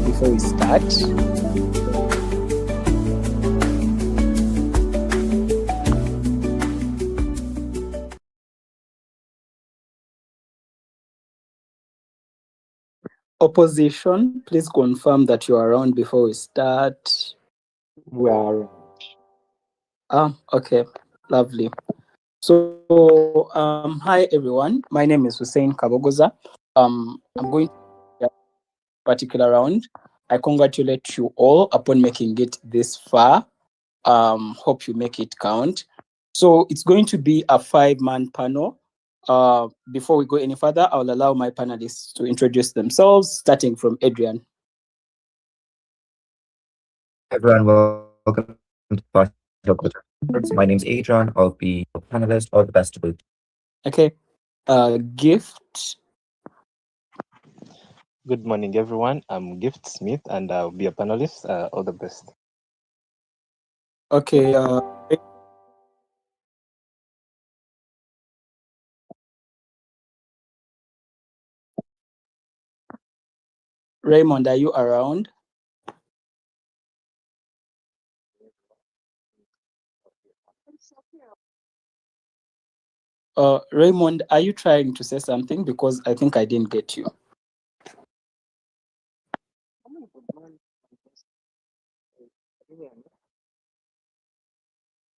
before we start. Opposition, please confirm that you are around before we start. We are around. Okay, lovely. So, hi everyone. My name is Hussein Kabogoza. I'm going to a particular round. I congratulate you all upon making it this far. Hope you make it count. So it's going to be a 5-man panel. Before we go any further, I'll allow my panelists to introduce themselves, starting from Adrian. Everyone, welcome to Partial Culture. My name is Adrian. I'll be a panelist. All the best to both. Okay. Gift. Good morning, everyone. I'm Gift Smith, and I'll be a panelist. All the best. Okay. Raymond, are you around? Raymond, are you trying to say something? Because I think I didn't get you.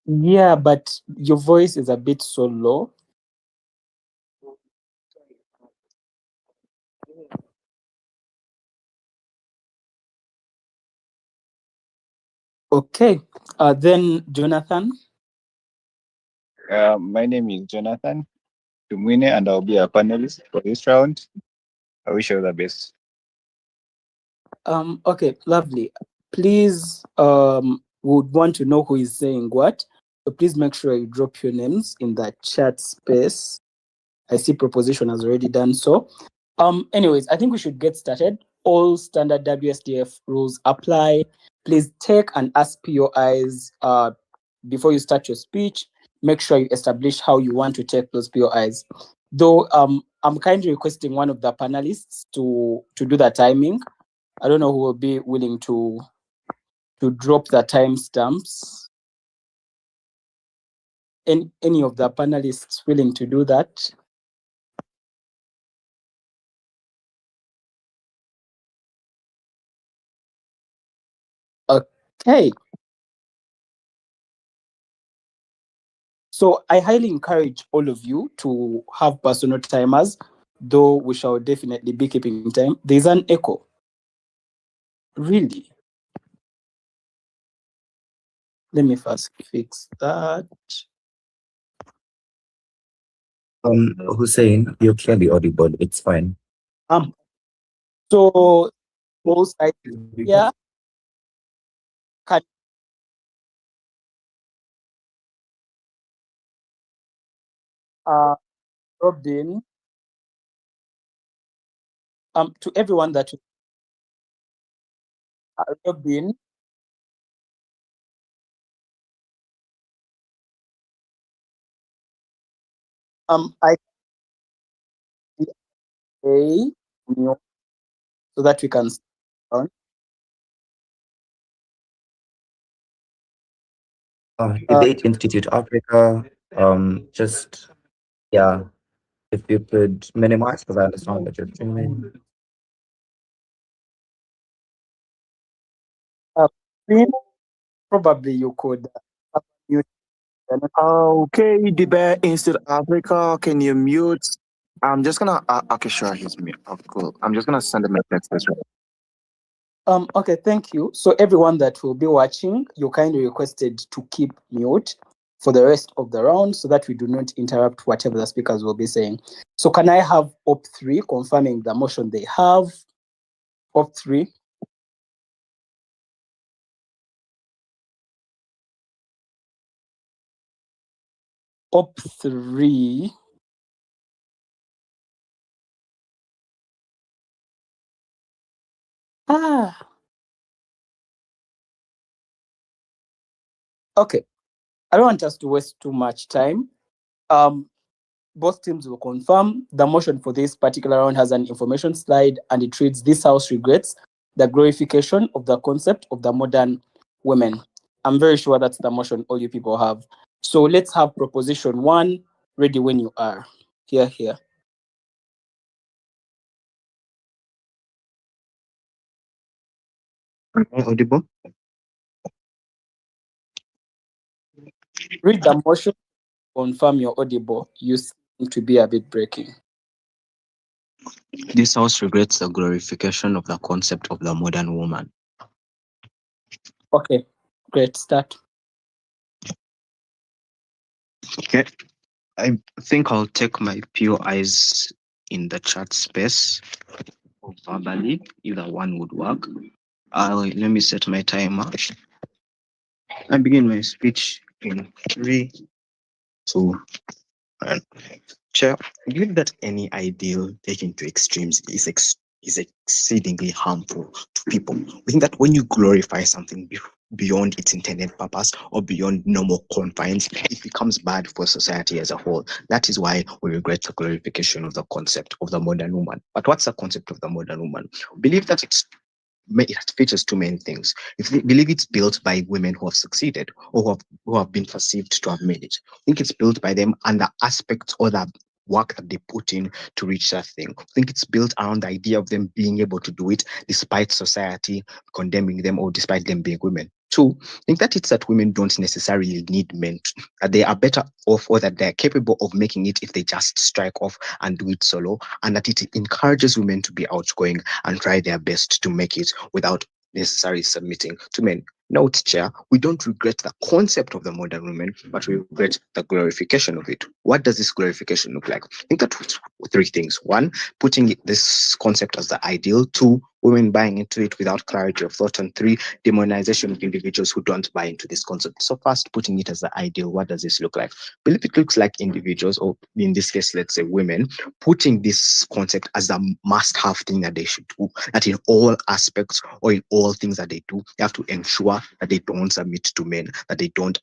Yeah, but your voice is a bit so low. Okay. Then Jonathan. My name is Jonathan Tumwine, and I'll be a panelist for this round. I wish you all the best. Okay, lovely. Please, would want to know who is saying what. So please make sure you drop your names in the chat space. I see Proposition has already done so. Anyways, I think we should get started. All standard WSDF rules apply. Please take and ask POIs before you start your speech. Make sure you establish how you want to take those POIs. Though I'm kindly requesting one of the panelists to do the timing. I don't know who will be willing to drop the timestamps. Any of the panelists willing to do that? Okay. So I highly encourage all of you to have personal timers, though we shall definitely be keeping time. There's an echo. Really? Let me first fix that. Hussein, you're clearly audible. It's fine. So both sides, yeah. Robin, to everyone that Robin, I say so that we can start. Debate Institute Africa. Just yeah, if you could minimize, because I understand that you're streaming. Probably you could mute. Okay, Debate Institute Africa, can you mute? I'm just gonna. Okay, sure, he's mute. Oh, cool. I'm just gonna send him a text as well. Okay, thank you. So everyone that will be watching, you kindly requested to keep mute for the rest of the round so that we do not interrupt whatever the speakers will be saying. So can I have Op 3 confirming the motion they have? Op 3. Op 3. Okay. I don't want us to waste too much time. Both teams will confirm the motion for this particular round has an information slide, and it reads, "This House regrets the glorification of the concept of the modern women. I'm very sure that's the motion all you people have. So let's have proposition 1 ready when you are. Here. Audible? Read the motion, confirm you're audible. You seem to be a bit breaking. This house regrets the glorification of the concept of the modern woman. Okay, great, start. Okay, I think I'll take my POIs in the chat space or verbally. Either one would work. Let me set my timer. I begin my speech in 3, 2, 1. Chair, I believe that any ideal taken to extremes is exceedingly harmful to people. We think that when you glorify something beyond its intended purpose or beyond normal confines, it becomes bad for society as a whole. That is why we regret the glorification of the concept of the modern woman. But what's the concept of the modern woman? We believe that it features two main things. If we believe it's built by women who have succeeded or who have been perceived to have made it. I think it's built by them and the aspects or the work that they put in to reach that thing. I think it's built around the idea of them being able to do it despite society condemning them or despite them being women. 2, I think that it's that women don't necessarily need men, that they are better off or that they're capable of making it if they just strike off and do it solo, and that it encourages women to be outgoing and try their best to make it without necessarily submitting to men. Note, Chair, we don't regret the concept of the modern woman, but we regret the glorification of it. What does this glorification look like? I think that 3 things. 1, putting this concept as the ideal. 2, women buying into it without clarity of thought. And 3, demonization of individuals who don't buy into this concept. So first, putting it as the ideal, what does this look like? I believe it looks like individuals, or in this case, let's say women, putting this concept as a must-have thing that they should do, that in all aspects or in all things that they do, they have to ensure that they don't submit to men, that they don't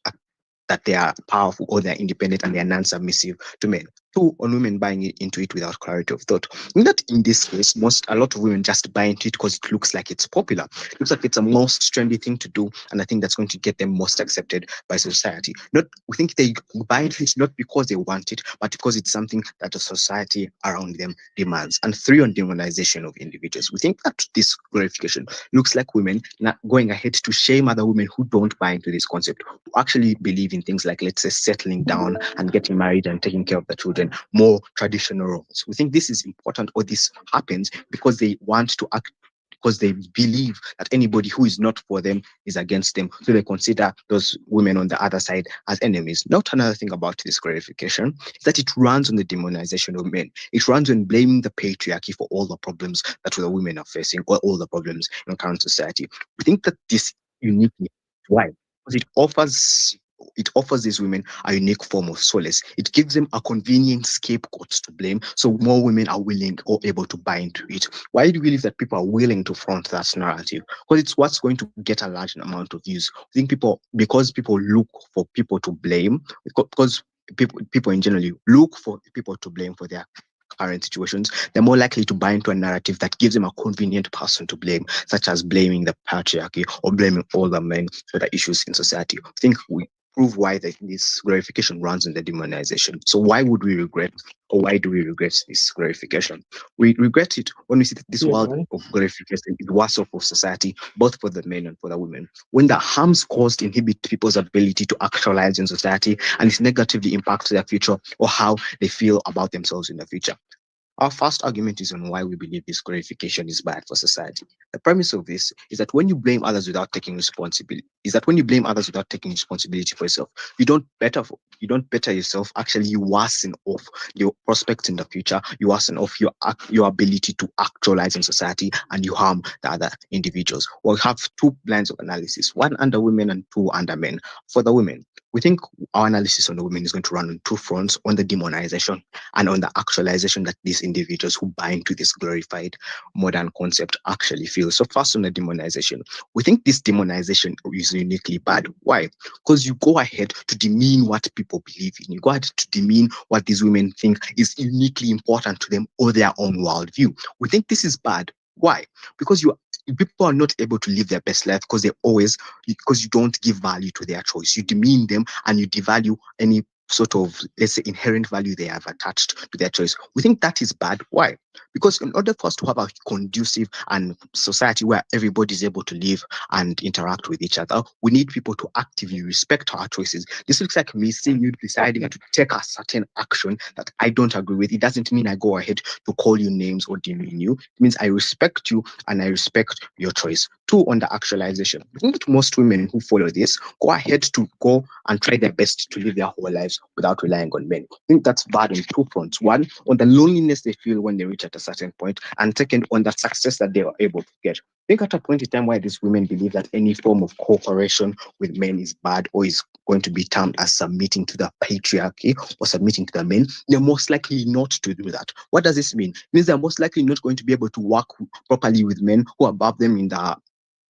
that they are powerful or they're independent and they're non-submissive to men. 2, on women buying into it without clarity of thought. That in this case, a lot of women just buy into it because it looks like it's popular. It looks like it's a most trendy thing to do, and I think that's going to get them most accepted by society. We think they buy into it not because they want it, but because it's something that the society around them demands. And 3, on demonization of individuals. We think that this glorification looks like women not going ahead to shame other women who don't buy into this concept, who actually believe in things like, let's say, settling down and getting married and taking care of the children, more traditional roles. We think this is important, or this happens because they want to act, because they believe that anybody who is not for them is against them. So they consider those women on the other side as enemies. Not another thing about this glorification is that it runs on the demonization of men. It runs on blaming the patriarchy for all the problems that the women are facing, or all the problems in current society. We think that this uniquely, why? Because it offers these women a unique form of solace. It gives them a convenient scapegoat to blame, so more women are willing or able to buy into it. Why do we believe that people are willing to front that narrative? Because it's what's going to get a large amount of views. I think because people look for people to blame, because people in general look for people to blame for their current situations, they're more likely to buy into a narrative that gives them a convenient person to blame, such as blaming the patriarchy or blaming all the men for the issues in society. I think we prove why this glorification runs in the demonization. So why would we regret, or why do we regret this glorification? We regret it when we see that this world of glorification is worse off for society, both for the men and for the women. When the harms caused inhibit people's ability to actualize in society, and it negatively impacts their future or how they feel about themselves in the future. Our first argument is on why we believe this glorification is bad for society. The premise of this is that when you blame others without taking responsibility, for yourself, you don't better yourself. Actually, you worsen off your prospects in the future. You worsen off your ability to actualize in society, and you harm the other individuals. We'll have 2 lines of analysis: 1 under women and 2 under men. For the women, we think our analysis on the women is going to run on 2 fronts: on the demonization and on the actualization that these individuals who buy into this glorified modern concept actually feel. So first, on the demonization, we think this demonization is uniquely bad. Why? Because you go ahead to demean what people believe in. You go ahead to demean what these women think is uniquely important to them or their own worldview. We think this is bad. Why? Because people are not able to live their best life because you don't give value to their choice. You demean them and you devalue any sort of, let's say, inherent value they have attached to their choice. We think that is bad. Why? Because in order for us to have a conducive and society where everybody is able to live and interact with each other, we need people to actively respect our choices. This looks like me seeing you deciding to take a certain action that I don't agree with. It doesn't mean I go ahead to call you names or demean you. It means I respect you and I respect your choice. Two, on the actualization. I think that most women who follow this go ahead to go and try their best to live their whole lives without relying on men. I think that's bad on two fronts. One, on the loneliness they feel when they reach at a certain point, and second, on the success that they are able to get. I think at a point in time where these women believe that any form of cooperation with men is bad or is going to be termed as submitting to the patriarchy or submitting to the men, they're most likely not to do that. What does this mean? It means they're most likely not going to be able to work properly with men who are above them in the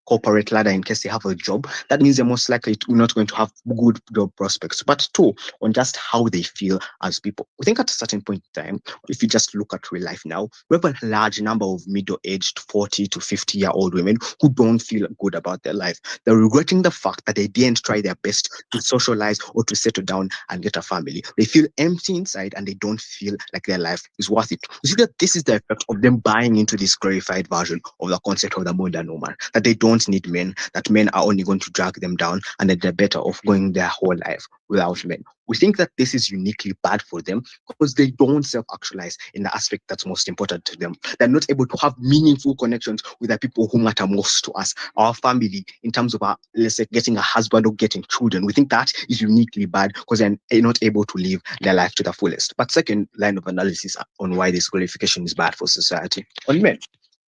corporate ladder in case they have a job. That means they're most likely not going to have good job prospects. But two, on just how they feel as people. We think at a certain point in time, if you just look at real life now, we have a large number of middle-aged 40 to 50-year-old women who don't feel good about their life. They're regretting the fact that they didn't try their best to socialize or to settle down and get a family. They feel empty inside and they don't feel like their life is worth it. You see that this is the effect of them buying into this glorified version of the concept of the modern woman, that they don't need men, that men are only going to drag them down and that they're better off going their whole life without men. We think that this is uniquely bad for them because they don't self-actualize in the aspect that's most important to them. They're not able to have meaningful connections with the people who matter most to us, our family, in terms of our, let's say, getting a husband or getting children. We think that is uniquely bad because they're not able to live their life to the fullest. But second line of analysis on why this qualification is bad for society, on men.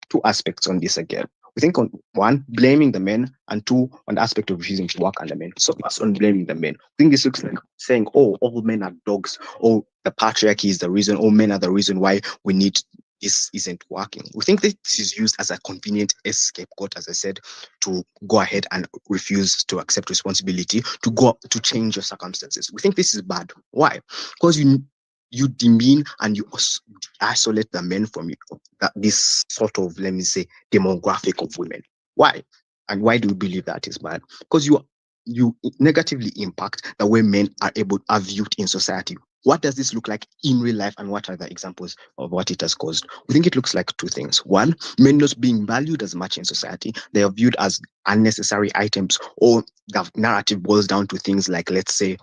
Two aspects on this again. We think on one, blaming the men, and two, on the aspect of refusing to work on the men. So first on blaming the men. I think this looks like saying, oh, all men are dogs, or the patriarchy is the reason, all men are the reason why we need this isn't working. We think this is used as a convenient scapegoat, as I said, to go ahead and refuse to accept responsibility, to go to change your circumstances. We think this is bad. Why? Because you demean and you isolate the men from you, this sort of, let me say, demographic of women. Why? And why do you believe that is bad? Because you negatively impact the way men are viewed in society. What does this look like in real life, and what are the examples of what it has caused? We think it looks like two things. One, men not being valued as much in society. They are viewed as unnecessary items, or the narrative boils down to things like, let's say,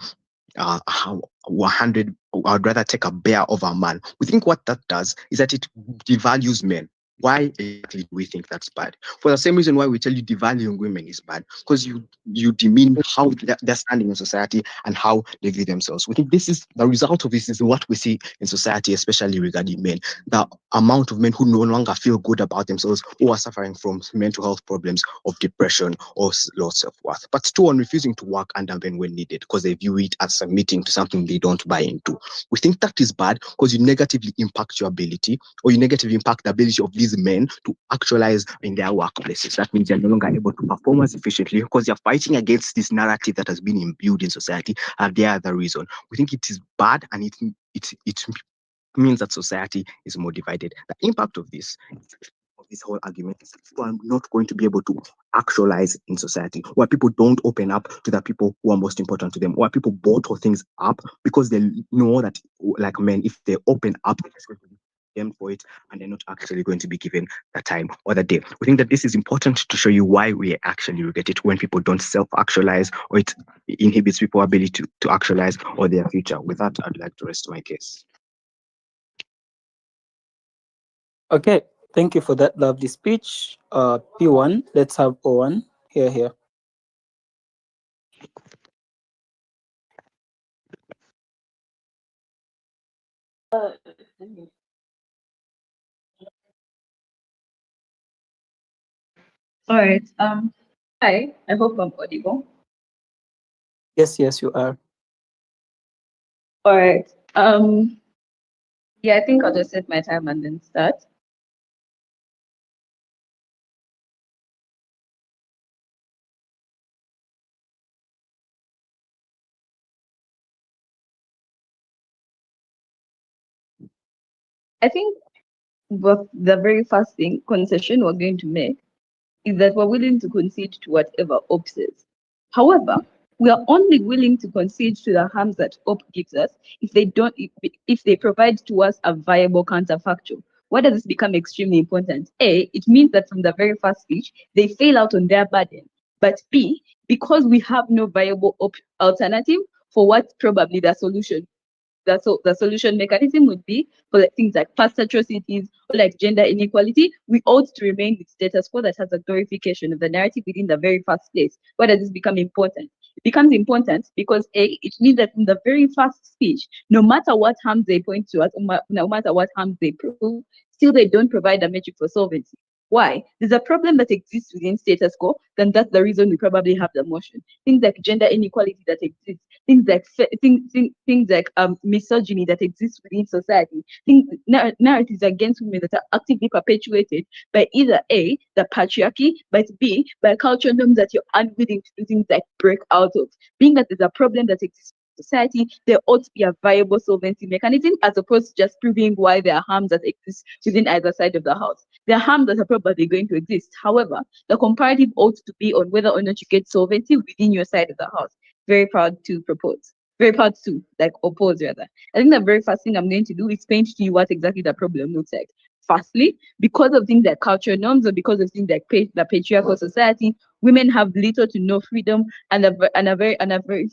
100, I'd rather take a bear over a man. We think what that does is that it devalues men. Why exactly do we think that's bad? For the same reason why we tell you devaluing women is bad, because you demean how they're standing in society and how they view themselves. We think this is the result of this is what we see in society, especially regarding men. The amount of men who no longer feel good about themselves, who are suffering from mental health problems of depression or low self-worth. But two, on refusing to work under men when needed because they view it as submitting to something they don't buy into. We think that is bad because you negatively impact your ability, or you negatively impact the ability of these men to actualize in their workplaces. That means they're no longer able to perform as efficiently because they're fighting against this narrative that has been imbued in society, and they are the reason. We think it is bad, and it means that society is more divided. The impact of this whole argument is that people are not going to be able to actualize in society, where people don't open up to the people who are most important to them, where people bottle things up because they know that, like men, if they open up, it's going to be them for it, and they're not actually going to be given the time or the day. We think that this is important to show you why we actually regret it when people don't self-actualize, or it inhibits people's ability to actualize or their future. With that, I'd like to rest my case. Okay, thank you for that lovely speech. P1, let's have O1. Here. All right. Hi. I hope I'm audible. Yes, you are. All right. Yeah, I think I'll just set my time and then start. I think the very first thing concession we're going to make is that we're willing to concede to whatever OP says. However, we are only willing to concede to the harms that OP gives us if they provide to us a viable counterfactual. Why does this become extremely important? A, it means that from the very first speech, they fail out on their burden. But B, because we have no viable alternative for what probably the solution mechanism would be for like things like past atrocities or like gender inequality, we ought to remain with status quo that has a glorification of the narrative within the very first place. Why does this become important? It becomes important because A, it means that in the very first speech, no matter what harms they point to us, no matter what harms they prove, still they don't provide a metric for solvency. Why? There's a problem that exists within status quo, then that's the reason we probably have the motion. Things like gender inequality that exists, things like misogyny that exists within society, narratives against women that are actively perpetuated by either A, the patriarchy, but B, by cultural norms that you're unwilling to do things like break out of. Being that there's a problem that exists in society, there ought to be a viable solvency mechanism as opposed to just proving why there are harms that exist within either side of the house. There are harms that are probably going to exist. However, the comparative ought to be on whether or not you get solvency within your side of the house. Very proud to propose. Very proud to oppose rather. I think the very first thing I'm going to do is paint to you what exactly the problem looks like. Firstly, because of things like cultural norms or because of things like the patriarchal society, women have little to no freedom, and a very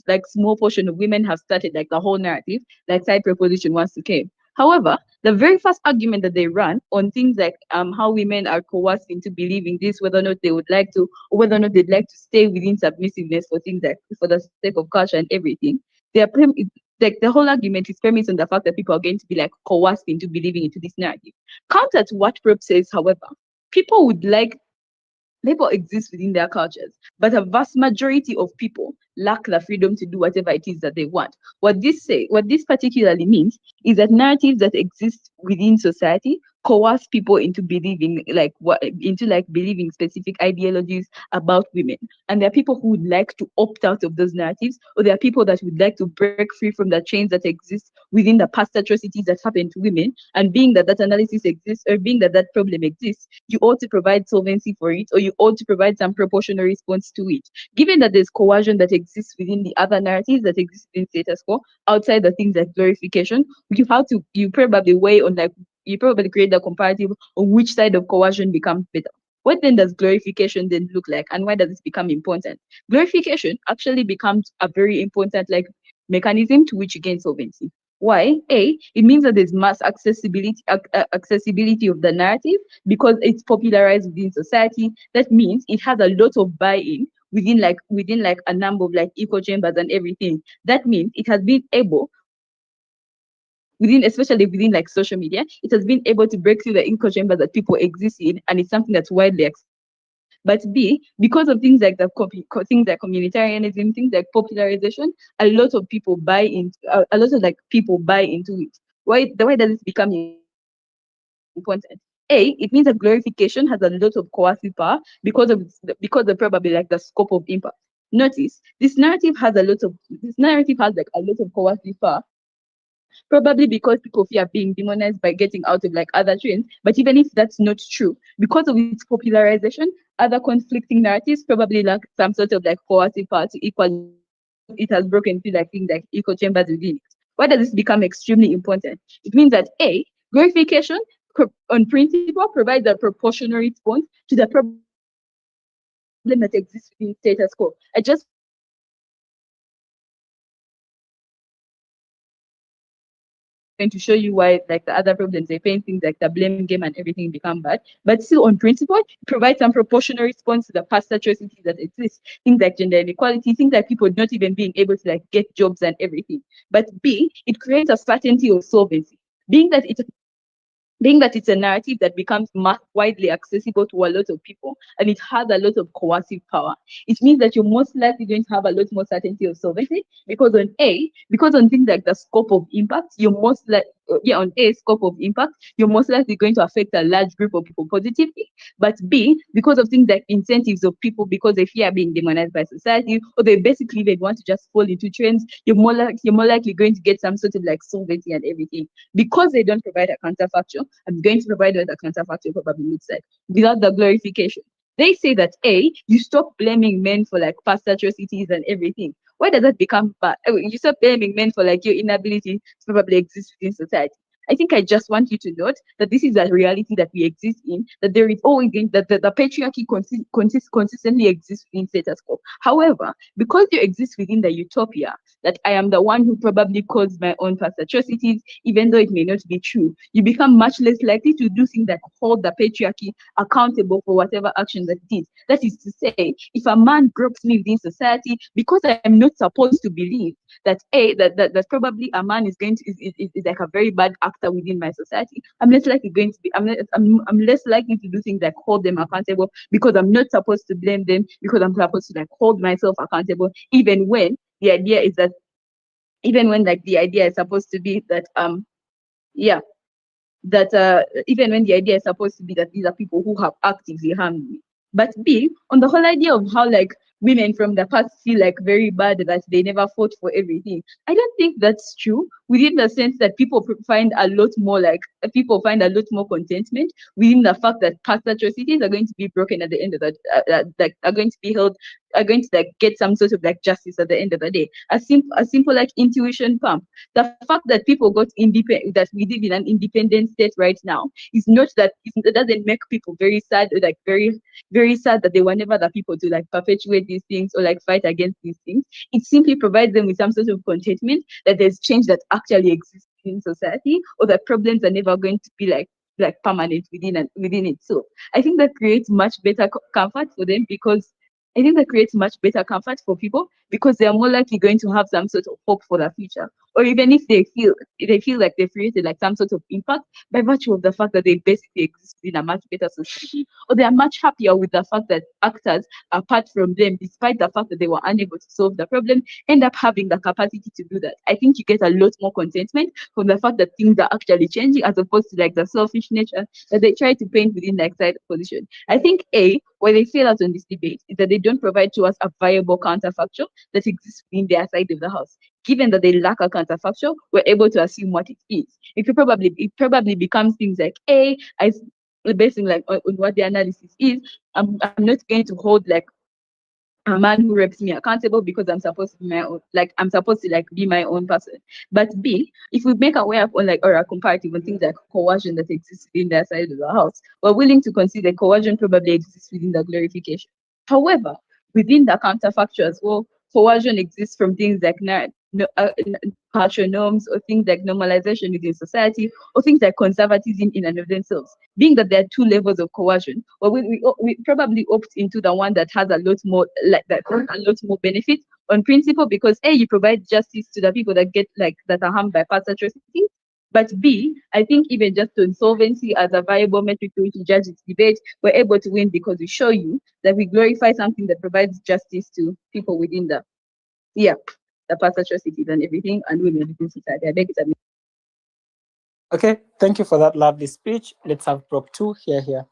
like small portion of women have started like the whole narrative, like side proposition wants to claim. However, the very first argument that they run on things like how women are coerced into believing this, whether or not they would like to, or whether or not they'd like to stay within submissiveness for things like for the sake of culture and everything, like the whole argument is premised on the fact that people are going to be like coerced into believing into this narrative. Counter to what Prop says, however, people exist within their cultures, but a vast majority of people lack the freedom to do whatever it is that they want. What this particularly means is that narratives that exist within society coerce people into believing believing specific ideologies about women. And there are people who would like to opt out of those narratives, or there are people that would like to break free from the chains that exist within the past atrocities that happen to women. And being that analysis exists, or being that problem exists, you ought to provide solvency for it, or you ought to provide some proportional response to it. Given that there's coercion that exists within the other narratives that exist in status quo, outside the things like glorification, you probably create the comparative on which side of coercion becomes better. What then does glorification then look like, and why does it become important? Glorification actually becomes a very important mechanism to which you gain solvency. Why? A, it means that there's mass accessibility of the narrative because it's popularized within society. That means it has a lot of buy-in within a number of echo chambers and everything. That means it has been able especially within social media, it has been able to break through the echo chambers that people exist in, and it's something that's widely accepted. But B, because of things like communitarianism, things like popularization, a lot of people buy into it. Why does this become important? A, it means that glorification has a lot of coercive power because of probably the scope of impact. Notice this narrative has a lot of coercive power. Probably because people fear being demonized by getting out of other trends. But even if that's not true, because of its popularization, other conflicting narratives probably lack some sort of coercive power to equal it has broken through things like echo chambers within it. Why does this become extremely important? It means that A, glorification on principle provides a proportional response to the problem that exists within status quo. I just to show you why the other problems they paint things like the blame game and everything become bad, but still on principle it provides some proportional response to the past atrocities that exist, things like gender inequality, things like people not even being able to get jobs and everything. But B, it creates a certainty of solvency, being that it's a narrative that becomes widely accessible to a lot of people, and it has a lot of coercive power. It means that you're most likely going to have a lot more certainty of solvency because on things like the scope of impact, you're most likely going to affect a large group of people positively. But B, because of things like incentives of people, because they fear being demonized by society, or they basically they want to just fall into trends, you're more likely going to get some sort of solvency and everything. Because they don't provide a counterfactual, I'm going to provide what the counterfactual probably looks like without the glorification. They say that you stop blaming men for like past atrocities and everything. Why does that become bad? You stop blaming men for like your inability to probably exist within society. I think I just want you to note that this is a reality that we exist in, that there is always that the patriarchy consistently exists within status quo. However, because you exist within the utopia that I am the one who probably caused my own past atrocities, even though it may not be true, you become much less likely to do things that hold the patriarchy accountable for whatever action that it is. That is to say, if a man gropes me within society, because I am not supposed to believe that that probably a man is going to is like a very bad actor within my society, I'm less likely less likely to do things like hold them accountable, because I'm not supposed to blame them, because I'm supposed to like hold myself accountable, even when the idea is that like the idea is supposed to be that even when the idea is supposed to be that these are people who have actively harmed me. But B, on the whole idea of how like women from the past feel like very bad that they never fought for everything, I don't think that's true, within the sense that people find a lot more contentment within the fact that past atrocities are going to be broken at the end of that, are going to be held, are going to like get some sort of like justice at the end of the day. A simple like intuition pump. The fact that people got independent, that we live in an independent state right now, is not that it doesn't make people very sad, or like very, very sad that they were never the people to like perpetuate these things or like fight against these things. It simply provides them with some sort of contentment that there's change that actually exists in society, or that problems are never going to be like permanent within it. So I think that creates much better comfort for them, because I think that creates much better comfort for people, because they are more likely going to have some sort of hope for the future. Or even if they feel like they've created like some sort of impact by virtue of the fact that they basically exist in a much better society, or they are much happier with the fact that actors, apart from them, despite the fact that they were unable to solve the problem, end up having the capacity to do that. I think you get a lot more contentment from the fact that things are actually changing, as opposed to like the selfish nature that they try to paint within like side position. I think where they fail out on this debate is that they don't provide to us a viable counterfactual that exists within their side of the house. Given that they lack a counterfactual, we're able to assume what it is. It probably becomes things like basing like on what the analysis is. I'm not going to hold like a man who rapes me accountable, because I'm supposed to be my own, like I'm supposed to like be my own person. But B, if we make a way up on like, or a comparative on things like coercion that exists within their side of the house, we're willing to consider coercion probably exists within the glorification. However, within the counterfactual as well, coercion exists from things like cultural norms, or things like normalization within society, or things like conservatism in and of themselves. Being that there are two levels of coercion, well, we probably opt into the one that has a lot more benefit on principle, because you provide justice to the people that get like that are harmed by past atrocities. But B, I think even just on solvency as a viable metric to which to judge its debate, we're able to win because we show you that we glorify something that provides justice to people within the past atrocities and everything, and women within society. I beg it. Okay, thank you for that lovely speech. Let's have Prop 2 here.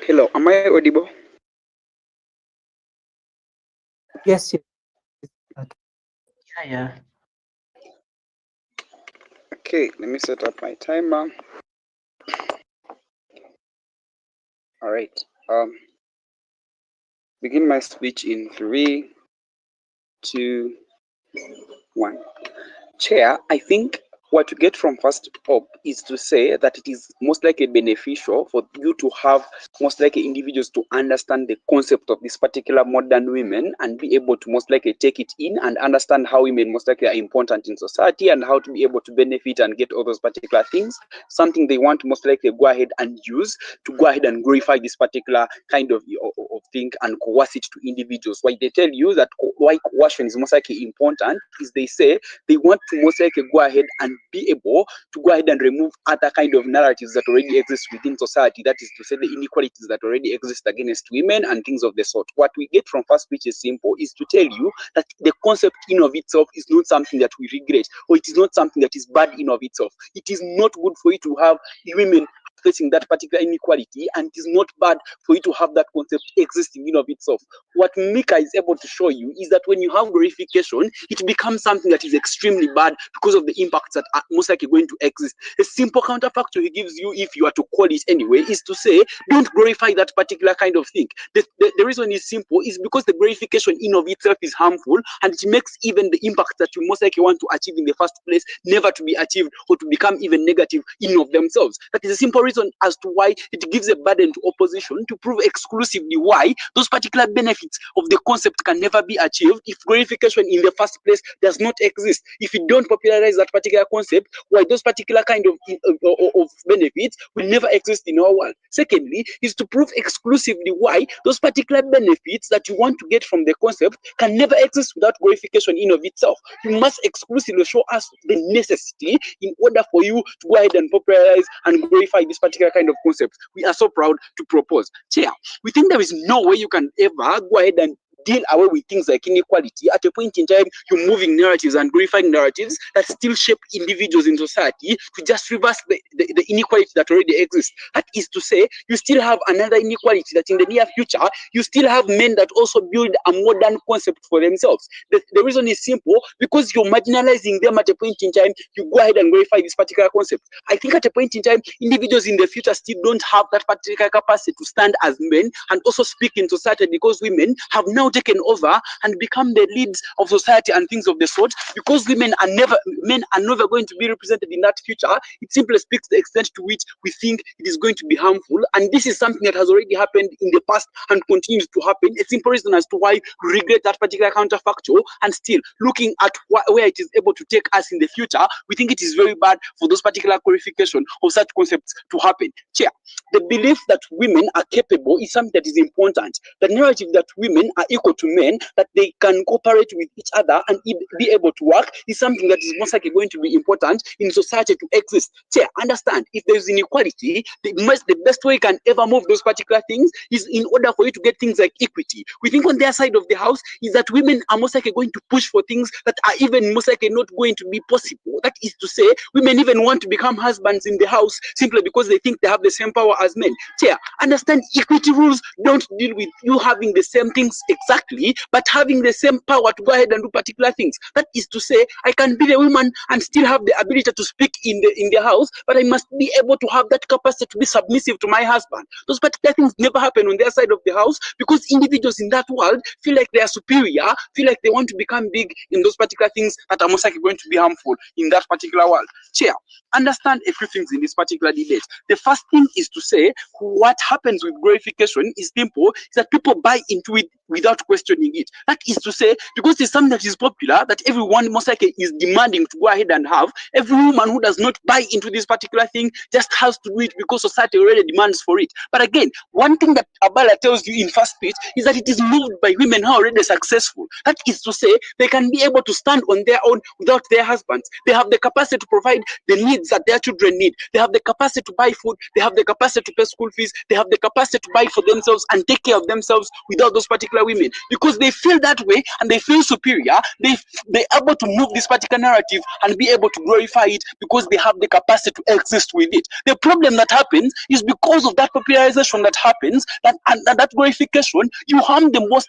Hello, am I audible? Yes. Yeah. Okay, let me set up my timer. All right. Begin my speech in 3, 2, 1. Chair, I think what you get from first op is to say that it is most likely beneficial for you to have most likely individuals to understand the concept of this particular modern women, and be able to most likely take it in and understand how women most likely are important in society, and how to be able to benefit and get all those particular things, something they want to most likely go ahead and use to go ahead and glorify this particular kind of thing and coerce it to individuals. Why they tell you that why coercion is most likely important is they say they want to most likely go ahead and be able to go ahead and remove other kind of narratives that already exist within society. That is to say, the inequalities that already exist against women and things of the sort. What we get from first speech is simple, is to tell you that the concept in of itself is not something that we regret, or it is not something that is bad in of itself. It is not good for you to have women facing that particular inequality, and it is not bad for you to have that concept existing in of itself. What Micah is able to show you is that when you have glorification, it becomes something that is extremely bad because of the impacts that are most likely going to exist. A simple counterfactual he gives you, if you are to call it anyway, is to say, don't glorify that particular kind of thing. The reason is simple, is because the glorification in of itself is harmful, and it makes even the impact that you most likely want to achieve in the first place never to be achieved, or to become even negative in of themselves. That is a simple reason as to why it gives a burden to opposition to prove exclusively why those particular benefits of the concept can never be achieved if glorification in the first place does not exist. If you don't popularize that particular concept, why those particular kind of benefits will never exist in our world. Secondly, is to prove exclusively why those particular benefits that you want to get from the concept can never exist without glorification in of itself. You must exclusively show us the necessity in order for you to go ahead and popularize and glorify this particular kind of concept. We are so proud to propose. Chair, we think there is no way you can ever go ahead and deal away with things like inequality. At a point in time, you're moving narratives and glorifying narratives that still shape individuals in society to just reverse the inequality that already exists. That is to say, you still have another inequality that in the near future, you still have men that also build a modern concept for themselves. The reason is simple, because you're marginalizing them at a point in time, you go ahead and glorify this particular concept. I think at a point in time, individuals in the future still don't have that particular capacity to stand as men and also speak in society, because women have now taken over and become the leads of society and things of the sort. Because men are never going to be represented in that future, it simply speaks the extent to which we think it is going to be harmful. And this is something that has already happened in the past and continues to happen. A simple reason as to why we regret that particular counterfactual, and still looking at where it is able to take us in the future, we think it is very bad for those particular qualification of such concepts to happen. Chair, the belief that women are capable is something that is important. The narrative that women are equal to men, that they can cooperate with each other and be able to work, is something that is most likely going to be important in society to exist. Chair, understand, if there is inequality, the best way you can ever move those particular things is in order for you to get things like equity. We think on their side of the house is that women are most likely going to push for things that are even most likely not going to be possible. That is to say, women even want to become husbands in the house simply because they think they have the same power as men. Chair, understand, equity rules don't deal with you having the same things exactly, but having the same power to go ahead and do particular things. That is to say, I can be the woman and still have the ability to speak in the house, but I must be able to have that capacity to be submissive to my husband. Those particular things never happen on their side of the house, because individuals in that world feel like they are superior, feel like they want to become big in those particular things that are most likely going to be harmful in that particular world. Chair, understand a few things in this particular debate. The first thing is to say, what happens with glorification is simple, is that people buy into it without questioning it. That is to say, because it's something that is popular, that everyone most likely is demanding to go ahead and have, every woman who does not buy into this particular thing just has to do it because society already demands for it. But again, one thing that Abaala tells you in first speech is that it is moved by women who are already successful. That is to say, they can be able to stand on their own without their husbands. They have the capacity to provide the needs that their children need. They have the capacity to buy food. They have the capacity to pay school fees. They have the capacity to buy for themselves and take care of themselves without those particular women, because they feel that way and they feel superior. They're able to move this particular narrative and be able to glorify it because they have the capacity to exist with it. The problem that happens is because of that popularization that happens, that glorification, you harm the most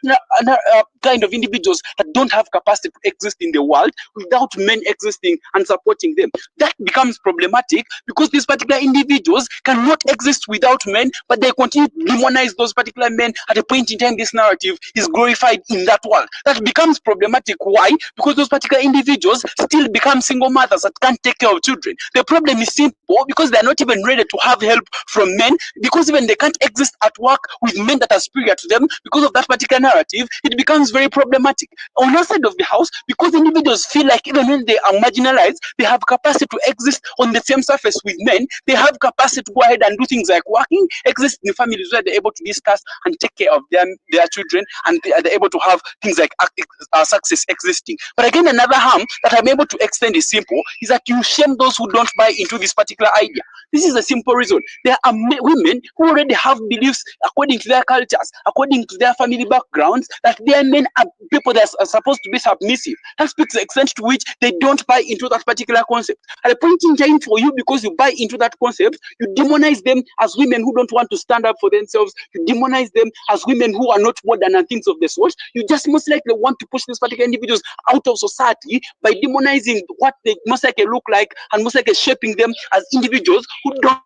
kind of individuals that don't have capacity to exist in the world without men existing and supporting them. That becomes problematic because these particular individuals cannot exist without men, but they continue to demonize those particular men. At a point in time, this narrative is glorified in that world. That becomes problematic. Why? Because those particular individuals still become single mothers that can't take care of children. The problem is simple, because they're not even ready to have help from men, because even they can't exist at work with men that are superior to them. Because of that particular narrative, it becomes very problematic. On our side of the house, because individuals feel like even when they are marginalized, they have capacity to exist on the same surface with men. They have capacity to go ahead and do things like working, exist in families where they're able to discuss and take care of their children and they're able to have things like success existing. But again, another harm that I'm able to extend is simple, is that you shame those who don't buy into this particular idea. This is a simple reason. There are women who already have beliefs according to their cultures, according to their family backgrounds, that their men are people that are supposed to be submissive. That speaks the extent to which they don't buy into that particular concept. At a point in time, for you, because you buy into that concept, you demonize them as women who don't want to stand up for themselves. You demonize them as women who are not modern and things of the sort. You just most likely want to push these particular individuals out of society by demonizing what they most likely look like, and most likely shaping them as individuals who don't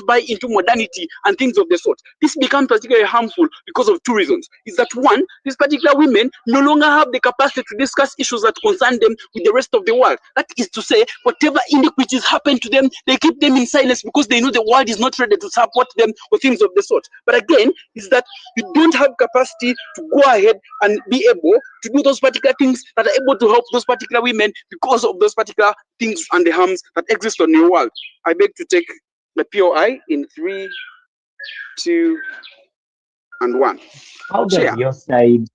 buy into modernity and things of the sort. This becomes particularly harmful because of two reasons. Is that one, these particular women no longer have the capacity to discuss issues that concern them with the rest of the world. That is to say, whatever iniquities happen to them, they keep them in silence because they know the world is not ready to support them or things of the sort. But again, is that you don't have capacity to go ahead and be able to do those particular things that are able to help those particular women because of those particular things and the harms that exist on your world. I beg to take the POI in 3, 2, and 1. How does Chair, your side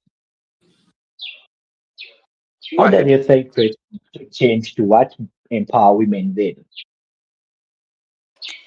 go how does ahead. your side change to what empower women then?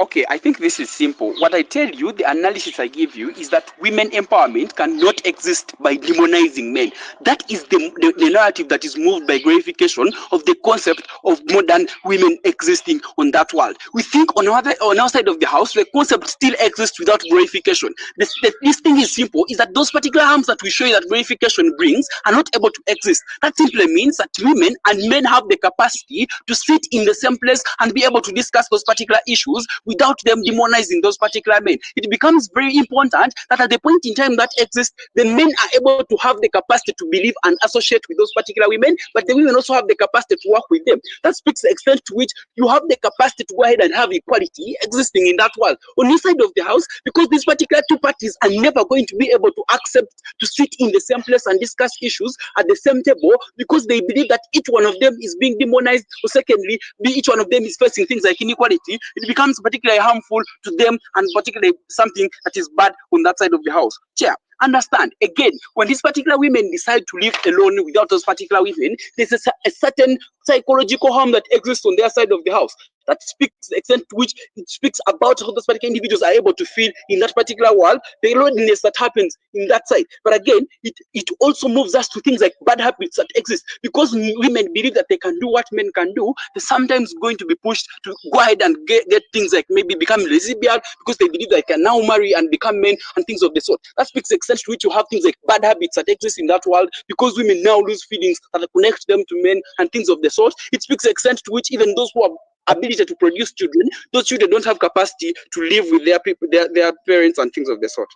Okay, I think this is simple. What I tell you, the analysis I give you, is that women empowerment cannot exist by demonizing men. That is the narrative that is moved by glorification of the concept of modern women existing on that world. We think on our side of the house, the concept still exists without glorification. This thing is simple, is that those particular harms that we show you that glorification brings are not able to exist. That simply means that women and men have the capacity to sit in the same place and be able to discuss those particular issues without them demonizing those particular men. It becomes very important that at the point in time that exists, the men are able to have the capacity to believe and associate with those particular women, but the women also have the capacity to work with them. That speaks the extent to which you have the capacity to go ahead and have equality existing in that world. On your side of the house, because these particular two parties are never going to be able to accept to sit in the same place and discuss issues at the same table, because they believe that each one of them is being demonized, or secondly, each one of them is facing things like inequality. It becomes particularly harmful to them, and particularly something that is bad on that side of the house. Chair, understand, again, when these particular women decide to live alone without those particular women, there's a certain psychological harm that exists on their side of the house. That speaks the extent to which it speaks about how those particular individuals are able to feel in that particular world, the loneliness that happens in that side. But again, it also moves us to things like bad habits that exist. Because women believe that they can do what men can do, they're sometimes going to be pushed to go ahead and get things like maybe become lesbian, because they believe they can now marry and become men and things of the sort. That speaks the extent to which you have things like bad habits that exist in that world, because women now lose feelings that connect them to men and things of the sort. It speaks the extent to which even those who have ability to produce children, those children don't have capacity to live with their people, their parents and things of the sort.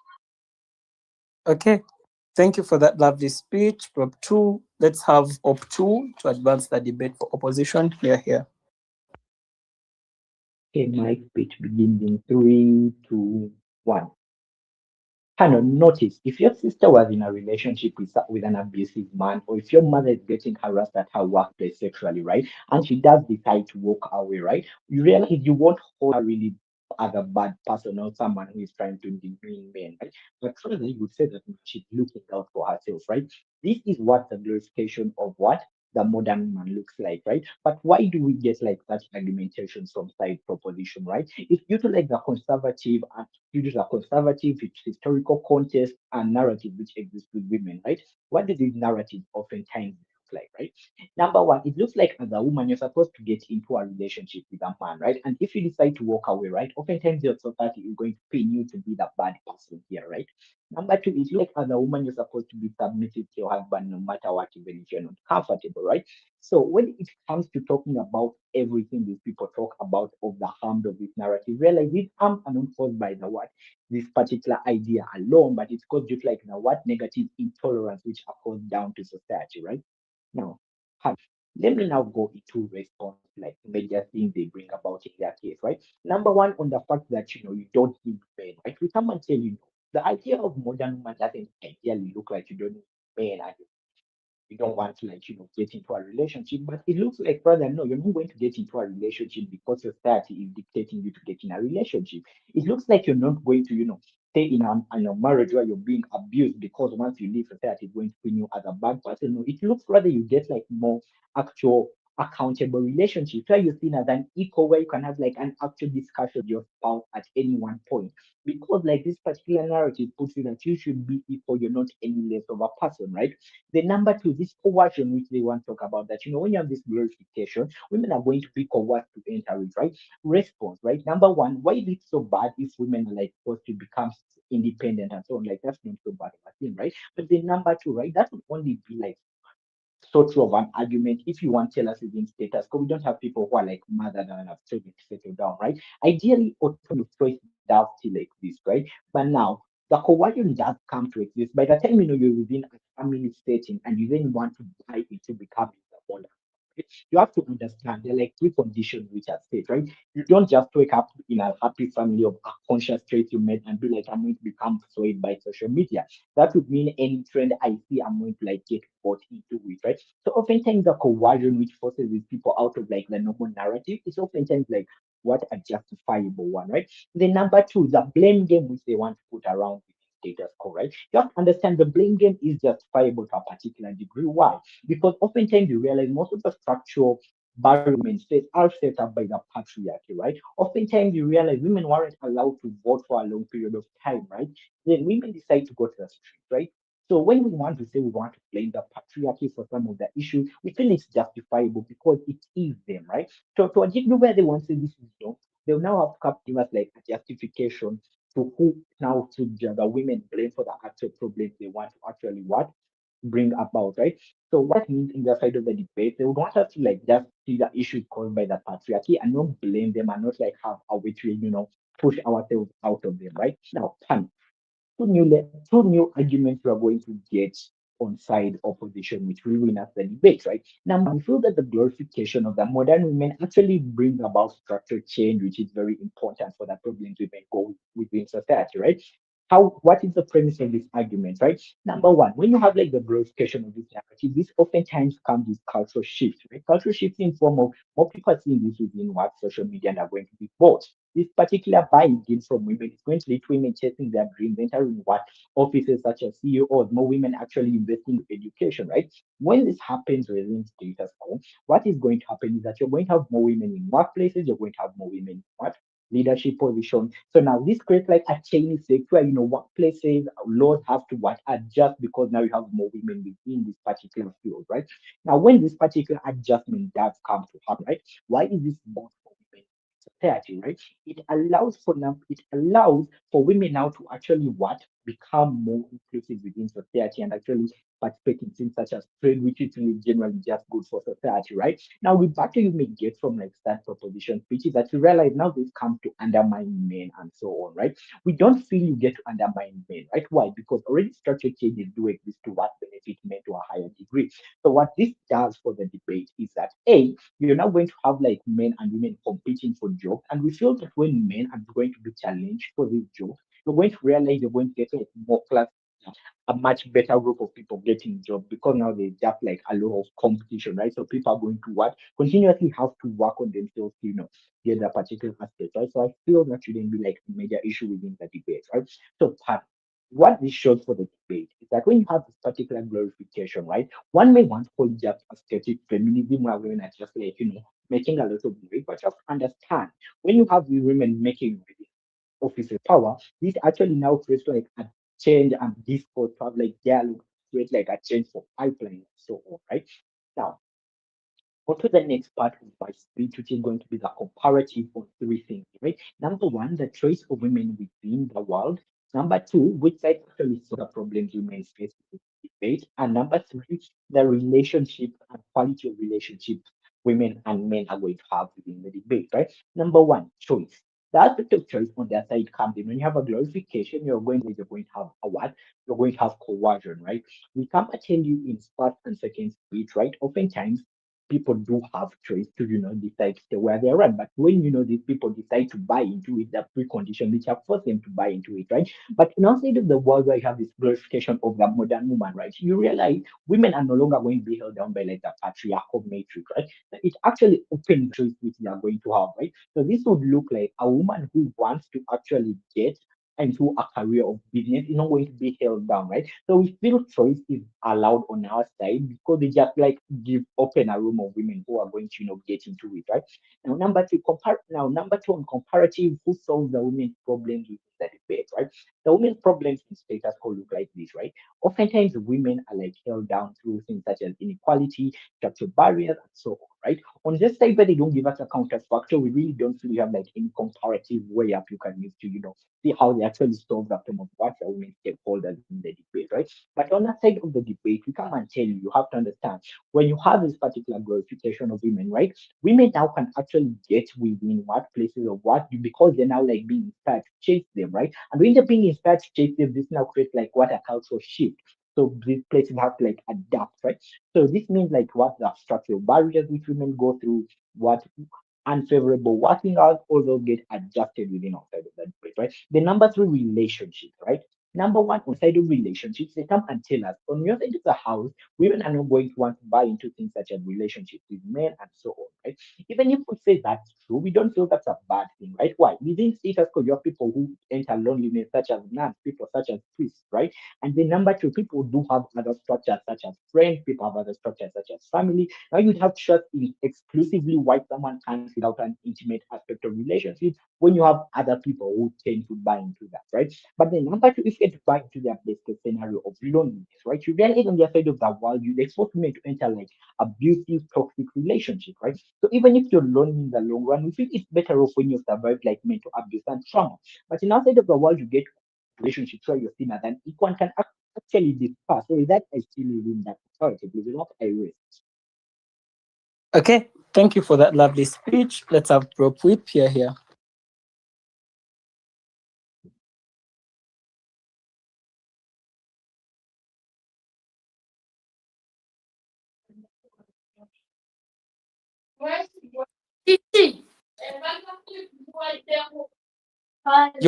Okay, thank you for that lovely speech. Prop 2, let's have Op 2 to advance the debate for opposition. Here. Okay, my speech begins in 3, 2, 1. Canon, notice if your sister was in a relationship with an abusive man, or if your mother is getting harassed at her workplace sexually, right, and she does decide to walk away, right, you realize you won't hold her really as a bad person or someone who is trying to demean men, right? But further, you would say that she's looking out for herself, right? This is what the glorification of what the modern man looks like, right? But why do we get like such argumentations from side proposition, right? It's due to like the conservative and due to the conservative historical context and narrative which exists with women, right? What do these narratives oftentimes look like, right? Number one, it looks like as a woman, you're supposed to get into a relationship with a man, right? And if you decide to walk away, right, oftentimes your society is going to pin you to be the bad person here, right? Number two, it looks like as a woman, you're supposed to be submissive to your husband no matter what, even if you're not comfortable, right? So when it comes to talking about everything these people talk about of the harm of this narrative, realize these harms are not caused by the what this particular idea alone, but it's caused just like the what negative intolerance which are caused down to society, right? Now, let me now go into response like major things they bring about in their case, right? Number one, on the fact that you don't need men, right? We come and tell you, the idea of modern woman doesn't ideally look like you don't need men and you don't want to like get into a relationship, but it looks like rather no, you're not going to get into a relationship because society is dictating you to get in a relationship. It looks like you're not going to stay in a marriage where you're being abused because once you leave society is going to pin you as a bad person. No, it looks rather you get like more actual accountable relationships where you're seen as an equal, where you can have like an actual discussion with your spouse at any one point. Because like this particular narrative puts you that you should be equal, you're not any less of a person, right? The number two, this coercion, which they want to talk about, that when you have this glorification, women are going to be coerced to enter it, right? Response, right? Number one, why is it so bad if women are like forced to become independent and so on? Like that's not so bad of a thing, right? But the number two, right? That would only be like sort of an argument if you want to tell us within status, because we don't have people who are like mother and have children to settle down, right? Ideally, autonomous choice does still exist, right? But now the coercion does come to exist. By the time you're within a family setting and you then want to buy into becoming the mother, you have to understand there are like three conditions which are set, right? You don't just wake up in a happy family of a conscious choice you made and be like, I'm going to become swayed by social media. That would mean any trend I see, I'm going to like get bought into it, right? So oftentimes the coercion which forces these people out of like the normal narrative is oftentimes like what a justifiable one, right? The number two, the blame game which they want to put around status quo, right? You have to understand the blame game is justifiable to a particular degree. Why? Because oftentimes you realize most of the structural barriers states are set up by the patriarchy, right? Oftentimes you realize women weren't allowed to vote for a long period of time, right? Then women decide to go to the street, right? So when we want to say we want to blame the patriarchy for some of the issues, we feel it's justifiable because it is them, right? So to a degree where they want to say this is wrong, they'll now have to come give us like a justification to who now to the women blame for the actual problems they want to actually what bring about, right? So what means in the side of the debate, they would want us to like just see the issues caused by the patriarchy and not blame them and not like have a way to, push ourselves out of them, right? Now, two new arguments we are going to get on side opposition, which will win us the debate, right? Now, we feel that the glorification of the modern women actually brings about structural change, which is very important for the problems women go within society, right? What is the premise of this argument, right? Number one, when you have like the glorification of this narrative, this oftentimes comes with cultural shifts, right? Cultural shifts in form of more people are seeing this within what social media and are going to be bought. This particular buying in from women is going to lead to women chasing their dreams, entering what offices such as CEOs, more women actually investing in education, right? When this happens within status quo, what is going to happen is that you're going to have more women in workplaces, you're going to have more women in what? Leadership position. So now this creates like a chain effect where workplaces, laws have to what adjust because now you have more women within this particular field, right? Now when this particular adjustment does come to happen, right? Why is this bad for women? Society, right? It allows for women now to actually what become more inclusive within society and actually participate in things such as trade, which is really generally just good for society, right? Now we battle you may get from like that proposition, which is that you realize now this comes to undermine men and so on, right? We don't feel you get to undermine men, right? Why? Because already structural changes do exist to what benefit men to a higher degree. So what this does for the debate is that A, you're now going to have like men and women competing for jobs. And we feel that when men are going to be challenged for this job, you're going to realize you're going to get like more class, a much better group of people getting jobs because now there's just like a lot of competition, right? So people are going to what continuously have to work on themselves, get that particular aspect, right? So I feel that shouldn't be like a major issue within the debate, right? So what this shows for the debate is that when you have this particular glorification, right, one may want to call it just aesthetic feminism where women are just like, making a lot of money, but just understand when you have the women making office power, this actually now creates like a change and discourse to have like dialogue, create like a change for pipeline and so on, right? Now, go to the next part of my speech, which is going to be the comparative of three things, right? Number one, the choice of women within the world. Number two, which side actually solve the problems women face in the debate. And number three, the relationship and quality of relationships women and men are going to have within the debate, right? Number one, choice. The aspect of choice on their side comes in when you have a glorification, you're going to have a what? You're going to have coercion, right? We can't tell you in first and second speech, right? Oftentimes people do have choice to decide to stay where they're at. But when these people decide to buy into it, the precondition which have forced them to buy into it, right? But in outside of the world where you have this glorification of the modern woman, right? You realize women are no longer going to be held down by like the patriarchal matrix, right? It actually opens choice which they are going to have, right? So this would look like a woman who wants to actually get into a career of business is not going to be held down, right? So we feel choice is allowed on our side because they just like give open a room of women who are going to, get into it, right? Now, number two on comparative, who solves the women's problems within the debate, right? The women's problems in status quo look like this, right? Oftentimes, women are like held down through things such as inequality, structural barriers, and so on, right? On this side, where they don't give us a counterfactor, we really don't really have like any comparative way up you can use to, see how they actually solve the problem of what the women stakeholders in the debate, right? But on that side of the debate, we come and tell you, you have to understand when you have this particular glorification of women, right? Women now can actually get within what places of what because they're now like being inspired to chase them, right? And when they're being inspired to chase them, this now creates like what a cultural shift. So these places have to like adapt, right? So this means like what the structural barriers which women go through, what unfavorable working hours, all those get adjusted within outside of that debate, right? The number three, relationships, right? Number one, on side of relationships, they come and tell us on your side of the house, women are not going to want to buy into things such as relationships with men and so on, right? Even if we say that's true, we don't feel that's a bad thing, right? Why? Within status quo, you have people who enter loneliness, such as nuns, people such as priests, right? And then number two, people do have other structures such as friends, people have other structures such as family. Now you'd have trust in exclusively why someone can't without an intimate aspect of relationship when you have other people who tend to buy into that, right? But then number two, if you get to buy into their best case scenario of loneliness, right? You realize on the other side of that world, you expect men to enter like abusive, toxic relationship, right? So even if you're lonely in the long run, we feel it's better off when you survive like mental abuse and trauma. But in outside of the world, you get relationships where you're seen as an equal can actually discuss. So with that, I still live in that authority. Believe it or not, I rest. Okay, thank you for that lovely speech. Let's have Prop Whip here. You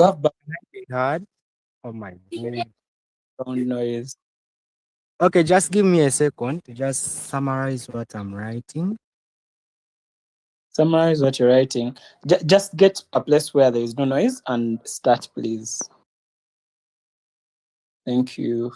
have Hard. Oh my god. background noise. Okay, just give me a second to just summarize what I'm writing. Summarize what you're writing. Just get a place where there is no noise and start, please. Thank you.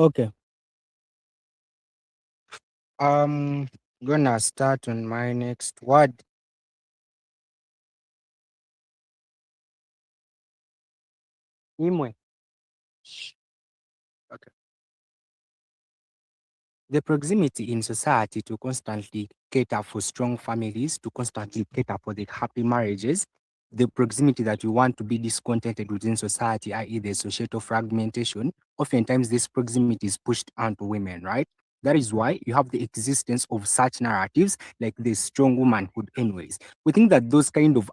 Okay. I'm gonna start on my next word. Imwe. Okay. The proximity in society to constantly cater for strong families, to constantly cater for the happy marriages, the proximity that we want to be discontented within society, i.e., the societal fragmentation, oftentimes this proximity is pushed onto women, right? That is why you have the existence of such narratives like the strong womanhood, anyways. We think that those kind of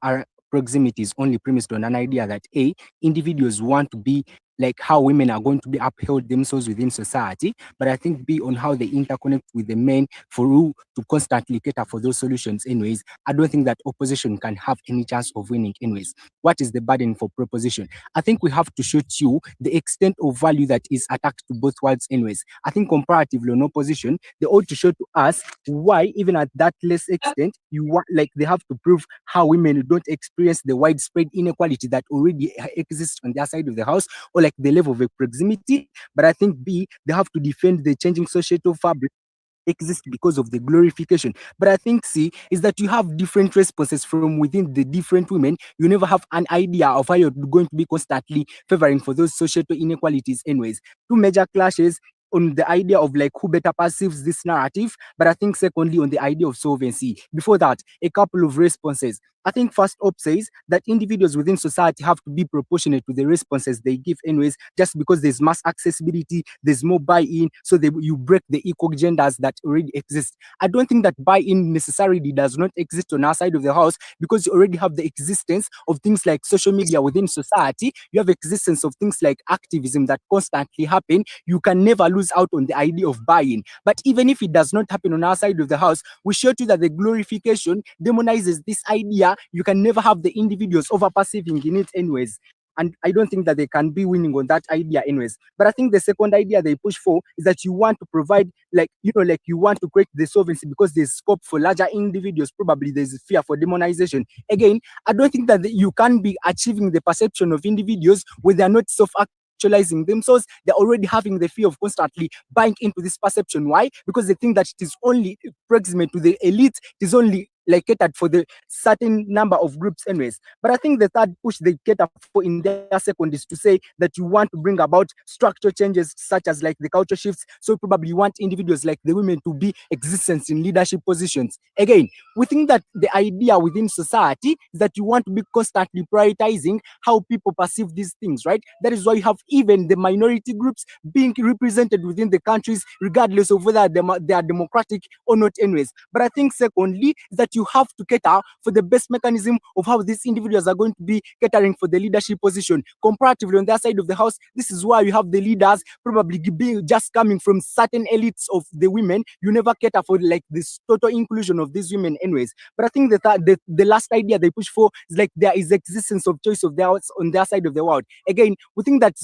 proximity is only premised on an idea that A, individuals want to be like how women are going to be upheld themselves within society, but I think B, on how they interconnect with the men for who to constantly cater for those solutions anyways. I don't think that opposition can have any chance of winning anyways. What is the burden for proposition? I think we have to show to you the extent of value that is attached to both worlds anyways. I think comparatively on opposition, they ought to show to us why even at that less extent, like they have to prove how women don't experience the widespread inequality that already exists on their side of the house, or like the level of proximity. But I think B, they have to defend the changing societal fabric exist because of the glorification. But I think C is that you have different responses from within the different women. You never have an idea of how you're going to be constantly favoring for those societal inequalities anyways. Two major clashes on the idea of like who better perceives this narrative, but I think secondly on the idea of solvency. Before that, a couple of responses. I think first op says that individuals within society have to be proportionate to the responses they give anyways, just because there's mass accessibility, there's more buy-in, so you break the equal genders that already exist. I don't think that buy-in necessarily does not exist on our side of the house, because you already have the existence of things like social media within society. You have existence of things like activism that constantly happen. You can never lose out on the idea of buy-in. But even if it does not happen on our side of the house, we showed you that the glorification demonizes this idea. You can never have the individuals over perceiving in it anyways. And I don't think that they can be winning on that idea anyways. But I think the second idea they push for is that you want to provide, like you want to create the solvency because there's scope for larger individuals. Probably there's fear for demonization. Again, I don't think that you can be achieving the perception of individuals where they're not actualizing themselves. They're already having the fear of constantly buying into this perception. Why? Because they think that it is only proximate to the elite. It is only like catered for the certain number of groups anyways. But I think the third push they cater for in their second is to say that you want to bring about structural changes such as like the culture shifts. So probably you want individuals like the women to be existence in leadership positions. Again, we think that the idea within society is that you want to be constantly prioritizing how people perceive these things, right? That is why you have even the minority groups being represented within the countries, regardless of whether they are democratic or not anyways. But I think secondly is that you have to cater for the best mechanism of how these individuals are going to be catering for the leadership position. Comparatively on their side of the house, this is why you have the leaders probably being just coming from certain elites of the women. You never cater for like this total inclusion of these women anyways. But I think that the last idea they push for is like there is existence of choice of theirs on their side of the world. Again, we think that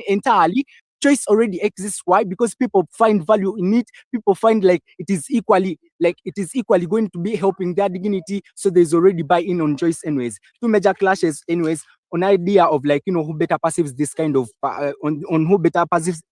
entirely choice already exists. Why? Because people find value in it. People find like it is equally going to be helping their dignity. So there's already buy-in on choice anyways. Two major clashes anyways on idea of like, who better perceives this kind of on who better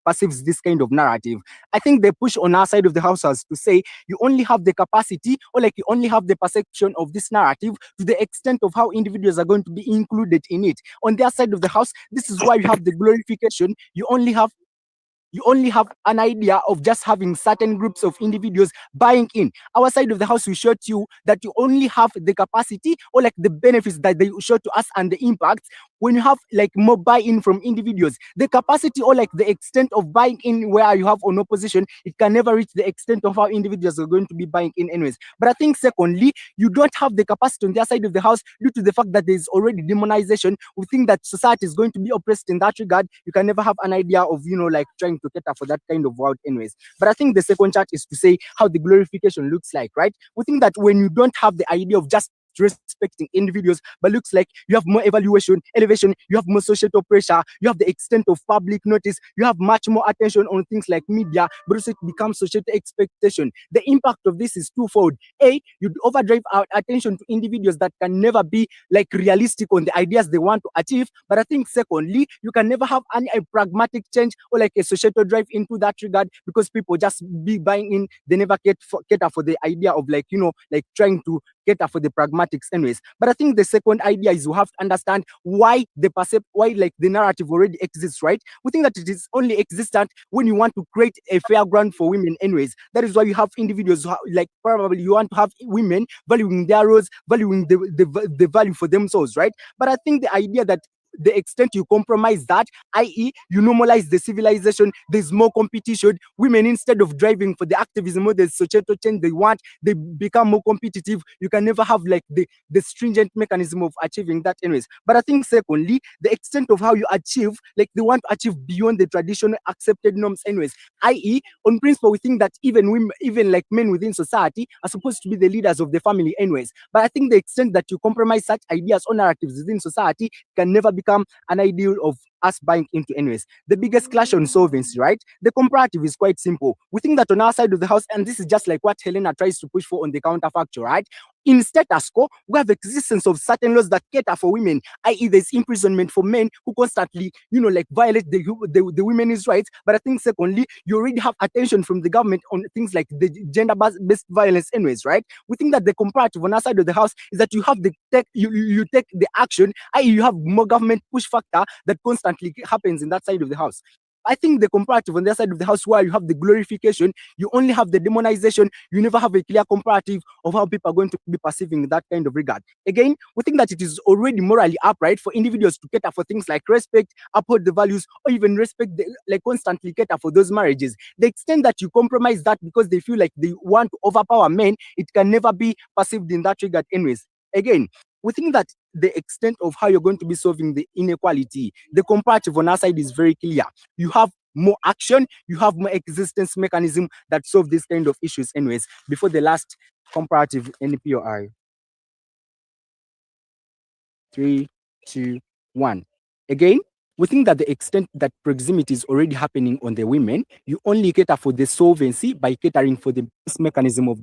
perceives this kind of narrative. I think they push on our side of the house as to say you only have the capacity or like you only have the perception of this narrative to the extent of how individuals are going to be included in it. On their side of the house, this is why you have the glorification. You only have an idea of just having certain groups of individuals buying in. Our side of the house, we showed you that you only have the capacity or like the benefits that they show to us and the impact when you have like more buy-in from individuals. The capacity or like the extent of buying in where you have on opposition, it can never reach the extent of how individuals are going to be buying in anyways. But I think secondly, you don't have the capacity on their side of the house due to the fact that there is already demonization. We think that society is going to be oppressed in that regard. You can never have an idea of, like trying to cater for that kind of world anyways. But I think the second chart is to say how the glorification looks like, right? We think that when you don't have the idea of just respecting individuals, but looks like you have more elevation, you have more societal pressure, you have the extent of public notice, you have much more attention on things like media, but also it becomes societal expectation. The impact of this is twofold. A, you overdrive our attention to individuals that can never be like realistic on the ideas they want to achieve. But I think secondly, you can never have a pragmatic change or like a societal drive into that regard because people just be buying in. They never cater for the idea of like, like trying to cater for the pragmatics anyways. But I think the second idea is you have to understand why like the narrative already exists, right? We think that it is only existent when you want to create a fair ground for women anyways. That is why you have individuals who like probably you want to have women valuing their roles, valuing the value for themselves, right? But I think the idea that the extent you compromise that, i.e., you normalize the civilization, there's more competition. Women, instead of driving for the activism or the societal change they want, they become more competitive. You can never have like the stringent mechanism of achieving that anyways. But I think secondly, the extent of how you achieve, like they want to achieve beyond the traditional accepted norms anyways, i.e., on principle, we think that even women, even like men within society are supposed to be the leaders of the family anyways. But I think the extent that you compromise such ideas or narratives within society can never become an ideal of us buying into anyways. The biggest clash on solvency, right? The comparative is quite simple. We think that on our side of the house, and this is just like what Helena tries to push for on the counterfactual, right? In status quo, we have existence of certain laws that cater for women, i.e. there's imprisonment for men who constantly, like violate the women's rights. But I think secondly, you already have attention from the government on things like the gender-based violence anyways, right? We think that the comparative on our side of the house is that you have you take the action, i.e. you have more government push factor that constantly happens in that side of the house. I think the comparative on the other side of the house, where you have the glorification, you only have the demonization, you never have a clear comparative of how people are going to be perceiving that kind of regard. Again, we think that it is already morally upright for individuals to cater for things like respect, uphold the values, or even respect, like constantly cater for those marriages. The extent that you compromise that because they feel like they want to overpower men, it can never be perceived in that regard anyways. Again, we think that the extent of how you're going to be solving the inequality, the comparative on our side is very clear. You have more action, you have more existence mechanism that solve these kind of issues anyways, before the last comparative NPOI. 3, 2, 1. Again, we think that the extent that proximity is already happening on the women, you only cater for the solvency by catering for the mechanism of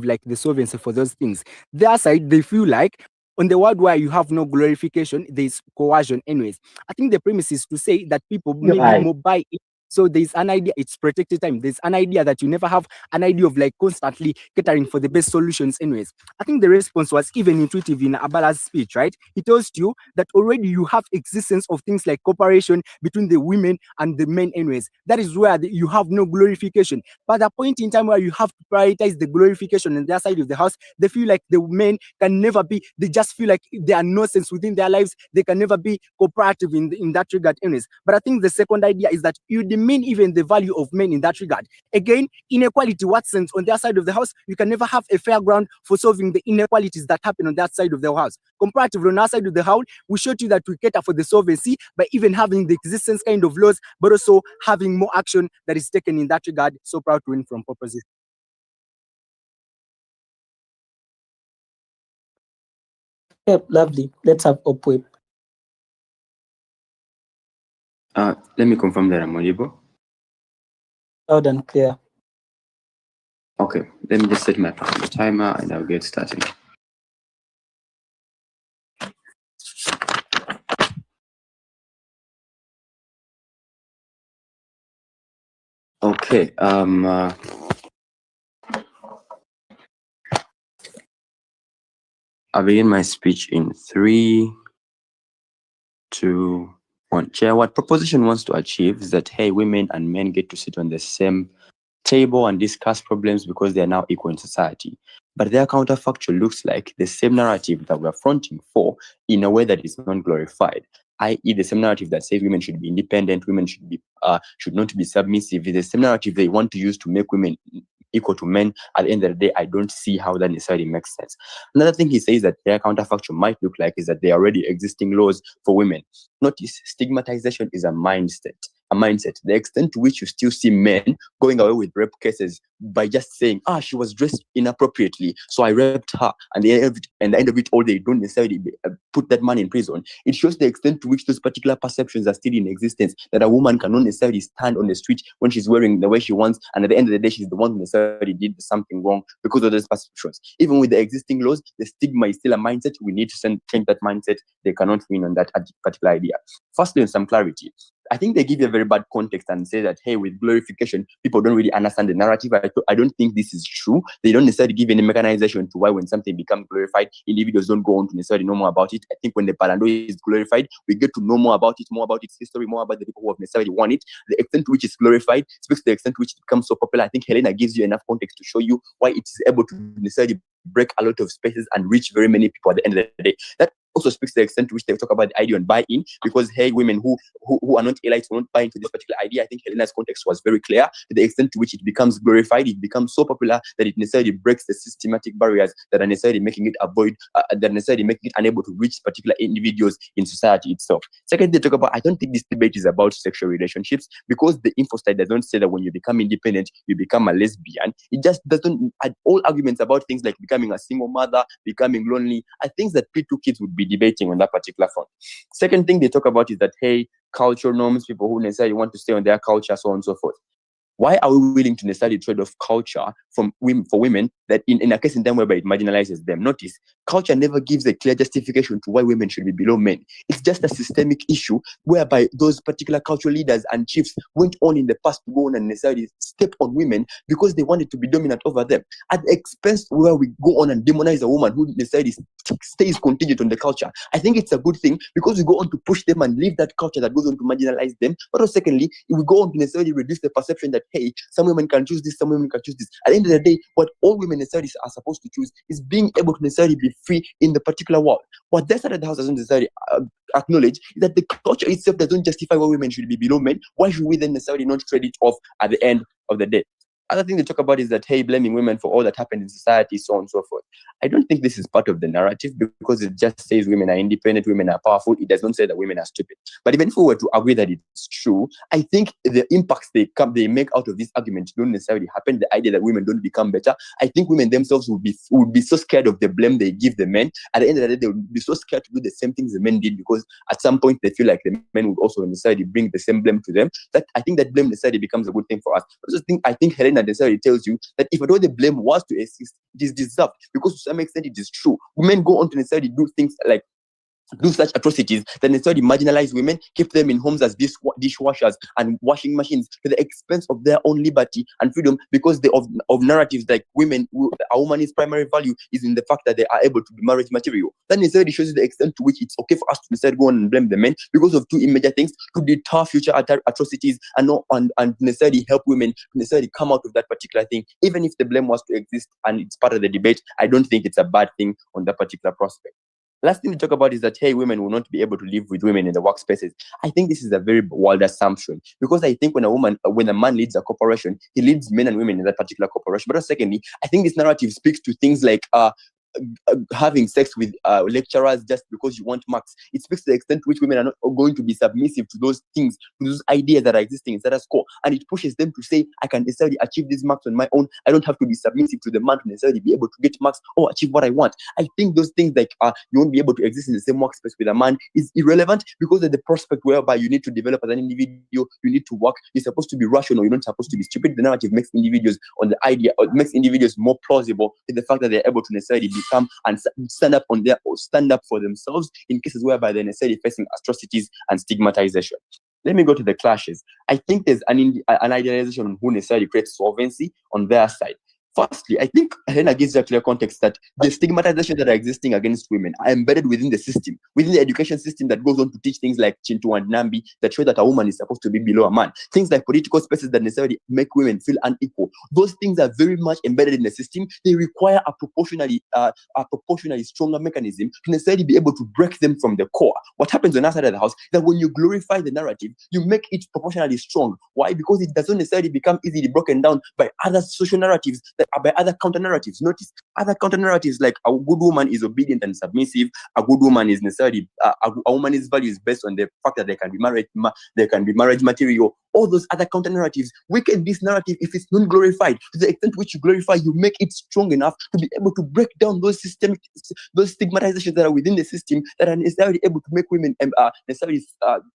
like the solvency for those things. Their side, they feel like on the world where you have no glorification, there's coercion anyways. I think the premise is to say that people maybe Right. more buy it. So there's an idea, it's protected time. There's an idea that you never have an idea of like constantly catering for the best solutions anyways. I think the response was even intuitive in Abaala's speech, right? He tells you that already you have existence of things like cooperation between the women and the men anyways. That is where you have no glorification. But at a point in time where you have to prioritize the glorification on their side of the house, they feel like the men can never be, they just feel like they are nonsense within their lives. They can never be cooperative in that regard anyways. But I think the second idea is that you demean even the value of men in that regard. Again, inequality, what sense on their side of the house, you can never have a fair ground for solving the inequalities that happen on that side of the house. Comparatively, on our side of the house, we showed you that we cater for the solvency by even having the existence kind of laws, but also having more action that is taken in that regard. So proud to win from proposition. Yep, lovely. Let's have Opweb. Let me confirm that I'm audible. Loud and clear. Okay, let me just set my timer and I'll get started. Okay, I'll begin my speech in 3, 2, 1. Chair, what proposition wants to achieve is that, hey, women and men get to sit on the same table and discuss problems because they are now equal in society. But their counterfactual looks like the same narrative that we're fronting for in a way that is not glorified, i.e. the same narrative that says women should be independent, women should not be submissive. It's the same narrative they want to use to make women equal to men. At the end of the day, I don't see how that necessarily makes sense. Another thing he says that their counterfactual might look like is that there are already existing laws for women. Notice, stigmatization is a mindset. The extent to which you still see men going away with rape cases by just saying, she was dressed inappropriately, so I raped her, and at the end of it all, they don't necessarily put that man in prison. It shows the extent to which those particular perceptions are still in existence, that a woman cannot necessarily stand on the street when she's wearing the way she wants, and at the end of the day, she's the one who necessarily did something wrong because of those perceptions. Even with the existing laws, the stigma is still a mindset. We need to change that mindset. They cannot win on that particular idea. Firstly, in some clarity, I think they give you a very bad context and say that, hey, with glorification, people don't really understand the narrative. I don't think this is true. They don't necessarily give any mechanization to why when something becomes glorified, individuals don't go on to necessarily know more about it. I think when the Palando is glorified, we get to know more about it, more about its history, more about the people who have necessarily won it. The extent to which it's glorified speaks to the extent to which it becomes so popular. I think Helena gives you enough context to show you why it is able to necessarily break a lot of spaces and reach very many people at the end of the day. That also speaks to the extent to which they talk about the idea and buy-in, because hey, women who are not elites will not buy into this particular idea. I think Helena's context was very clear. To the extent to which it becomes glorified, it becomes so popular that it necessarily breaks the systematic barriers that are necessarily making it unable to reach particular individuals in society itself. Second, they talk about, I don't think this debate is about sexual relationships, because the info side doesn't say that when you become independent, you become a lesbian. It just doesn't. All arguments about things like becoming a single mother, becoming lonely, are things that P2 kids would be debating on that particular front. Second thing they talk about is that, hey, cultural norms, people who necessarily want to stay on their culture, so on and so forth. Why are we willing to necessarily trade off culture from women for women that in a case in time whereby it marginalizes them? Notice, culture never gives a clear justification to why women should be below men. It's just a systemic issue whereby those particular cultural leaders and chiefs went on in the past to go on and necessarily step on women because they wanted to be dominant over them. At the expense where we go on and demonize a woman who necessarily stays contingent on the culture. I think it's a good thing because we go on to push them and leave that culture that goes on to marginalize them. But also secondly, if we go on to necessarily reduce the perception that, hey, some women can choose this, some women can choose this. At the end of the day, what all women necessarily are supposed to choose is being able to necessarily be free in the particular world. What that side of the house doesn't necessarily acknowledge is that the culture itself doesn't justify why women should be below men. Why should we then necessarily not trade it off at the end of the day? Other thing they talk about is that, hey, blaming women for all that happened in society, so on and so forth. I don't think this is part of the narrative because it just says women are independent, women are powerful. It does not say that women are stupid. But even if we were to agree that it's true, I think the impacts they make out of this argument don't necessarily happen. The idea that women don't become better, I think women themselves would be so scared of the blame they give the men. At the end of the day, they would be so scared to do the same things the men did because at some point they feel like the men would also necessarily bring the same blame to them. That I think that blame necessarily becomes a good thing for us. I think Helena necessarily tells you that if at all the blame was to exist, it is deserved because to some extent it is true. Women go on to necessarily do things like do such atrocities that necessarily marginalize women, keep them in homes as dishwashers and washing machines to the expense of their own liberty and freedom because of narratives like a woman's primary value is in the fact that they are able to be marriage material. That necessarily shows you the extent to which it's okay for us to necessarily go on and blame the men because of two immediate things to deter future atrocities and necessarily help women to necessarily come out of that particular thing. Even if the blame was to exist and it's part of the debate, I don't think it's a bad thing on that particular prospect. Last thing to talk about is that, hey, women will not be able to live with women in the workspaces. I think this is a very wild assumption because I think when a man leads a corporation, he leads men and women in that particular corporation. But secondly, I think this narrative speaks to things like having sex with lecturers just because you want marks. It speaks to the extent to which women are not going to be submissive to those things, to those ideas that are existing in status quo. And it pushes them to say, I can necessarily achieve these marks on my own. I don't have to be submissive to the man to necessarily be able to get marks or achieve what I want. I think those things like you won't be able to exist in the same workspace with a man is irrelevant because of the prospect whereby you need to develop as an individual, you need to work, you're supposed to be rational, you're not supposed to be stupid. The narrative makes individuals on the idea, or makes individuals more plausible in the fact that they're able to necessarily become and stand up for themselves in cases whereby they're necessarily facing atrocities and stigmatization. Let me go to the clashes. I think there's an idealization on who necessarily creates solvency on their side. Firstly, I think Helena gives a clear context that the stigmatization that are existing against women are embedded within the system, within the education system that goes on to teach things like Chintu and Nambi that show that a woman is supposed to be below a man. Things like political spaces that necessarily make women feel unequal. Those things are very much embedded in the system. They require a proportionally stronger mechanism to necessarily be able to break them from the core. What happens on our side of the house is that when you glorify the narrative, you make it proportionally strong. Why? Because it doesn't necessarily become easily broken down by other social narratives that are by other counter narratives. Notice other counter narratives like a good woman is obedient and submissive. A good woman is necessarily a woman's value is based on the fact that they can be married, they can be marriage material. All those other counter narratives weaken this narrative if it's not glorified. To the extent to which you glorify, you make it strong enough to be able to break down those stigmatizations that are within the system that are necessarily able to make women necessarily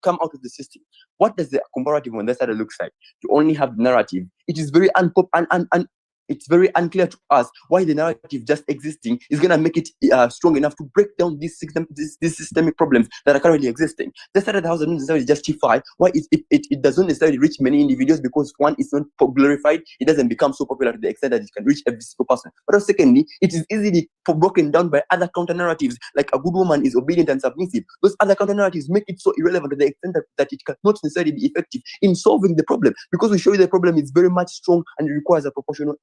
come out of the system. What does the comparative on that side look like? You only have the narrative. It is very it's very unclear to us why the narrative just existing is going to make it strong enough to break down these systemic problems that are currently existing. That's side of the house doesn't necessarily justify why it doesn't necessarily reach many individuals because one, is not glorified, it doesn't become so popular to the extent that it can reach every single person. But secondly, it is easily broken down by other counter narratives like a good woman is obedient and submissive. Those other counter narratives make it so irrelevant to the extent that it cannot necessarily be effective in solving the problem because we show you the problem is very much strong and it requires a proportional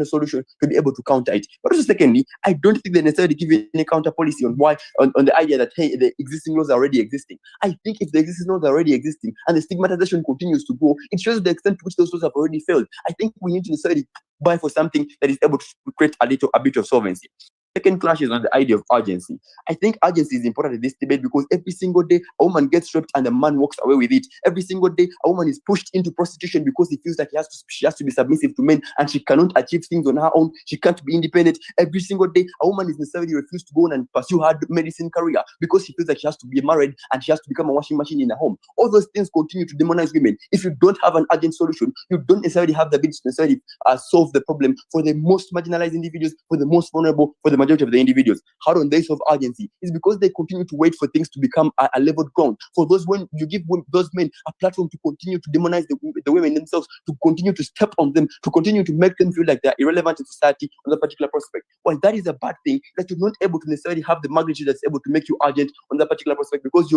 solution to be able to counter it. But also secondly, I don't think they necessarily give you any counter policy on why on the idea that, hey, the existing laws are already existing. I think if the existing laws are already existing and the stigmatization continues to go, it shows the extent to which those laws have already failed. I think we need to necessarily buy for something that is able to create a bit of solvency. Second clashes on the idea of urgency. I think urgency is important in this debate because every single day a woman gets raped and the man walks away with it. Every single day a woman is pushed into prostitution because he feels like she has to be submissive to men and she cannot achieve things on her own. She can't be independent. Every single day a woman is necessarily refused to go on and pursue her medicine career because she feels like she has to be married and she has to become a washing machine in her home. All those things continue to demonize women. If you don't have an urgent solution, you don't necessarily have the ability to necessarily solve the problem for the most marginalized individuals, for the most vulnerable, for the majority of the individuals. How don't they solve urgency? It's because they continue to wait for things to become a leveled ground. For those, when you give those men a platform to continue to demonize the women themselves, to continue to step on them, to continue to make them feel like they're irrelevant in society on that particular prospect. Well, that is a bad thing, that you're not able to necessarily have the magnitude that's able to make you urgent on that particular prospect because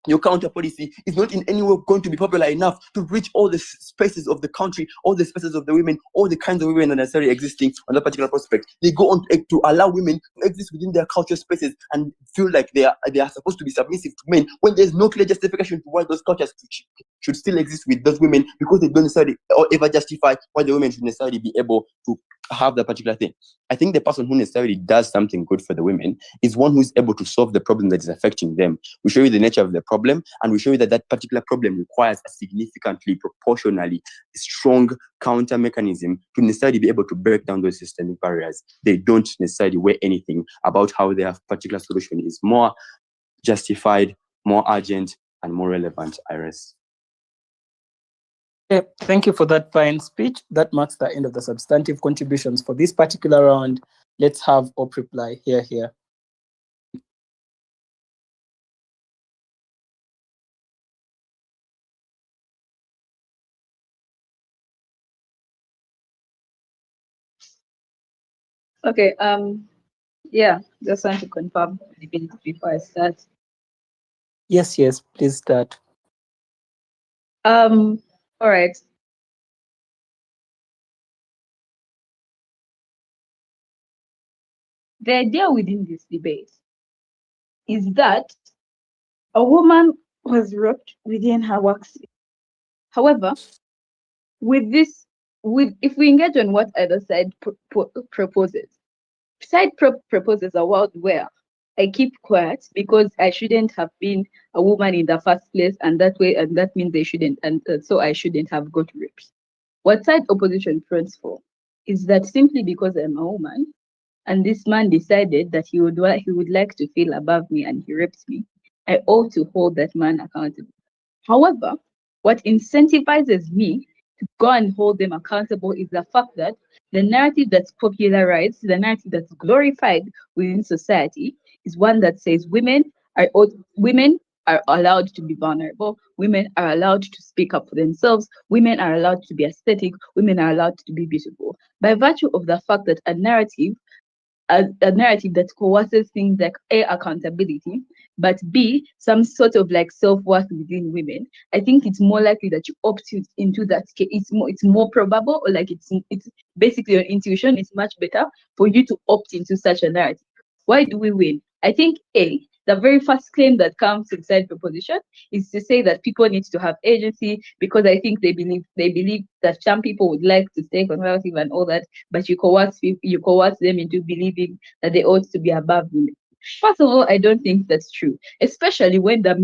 your counter policy is not in any way going to be popular enough to reach all the spaces of the country, all the spaces of the women, all the kinds of women that are necessarily existing on that particular prospect. They go on to allow women to exist within their culture spaces and feel like they are supposed to be submissive to men when there's no clear justification to why those cultures should still exist with those women, because they don't necessarily or ever justify why the women should necessarily be able to have that particular thing. I think the person who necessarily does something good for the women is one who is able to solve the problem that is affecting them. We show you the nature of the problem, and we show you that that particular problem requires a significantly, proportionally strong counter mechanism to necessarily be able to break down those systemic barriers. They don't necessarily weigh anything about how their particular solution is more justified, more urgent, and more relevant. Iris. Okay, thank you for that fine speech. That marks the end of the substantive contributions for this particular round. Let's have Op reply. Here. Okay, yeah, just want to confirm the ability before I start. Yes, please start. All right. The idea within this debate is that a woman was raped within her workspace. However, if we engage on what either side proposes, side proposes a world where I keep quiet because I shouldn't have been a woman in the first place, and that means they shouldn't, and so I shouldn't have got raped. What side opposition fronts for is that simply because I'm a woman, and this man decided that he would like to feel above me and he raped me, I ought to hold that man accountable. However, what incentivizes me to go and hold them accountable is the fact that the narrative that's popularized, the narrative that's glorified within society, is one that says women are allowed to be vulnerable, women are allowed to speak up for themselves, women are allowed to be aesthetic, women are allowed to be beautiful. By virtue of the fact that a narrative that coerces things like A, accountability, but B, some sort of like self-worth within women, I think it's more likely that you opt into that case. It's more probable, or like it's basically your intuition is much better for you to opt into such a narrative. Why do we win? I think A, the very first claim that comes inside proposition is to say that people need to have agency, because I think they believe that some people would like to stay conservative and all that, but you coerce them into believing that they ought to be above women. First of all, I don't think that's true, especially when the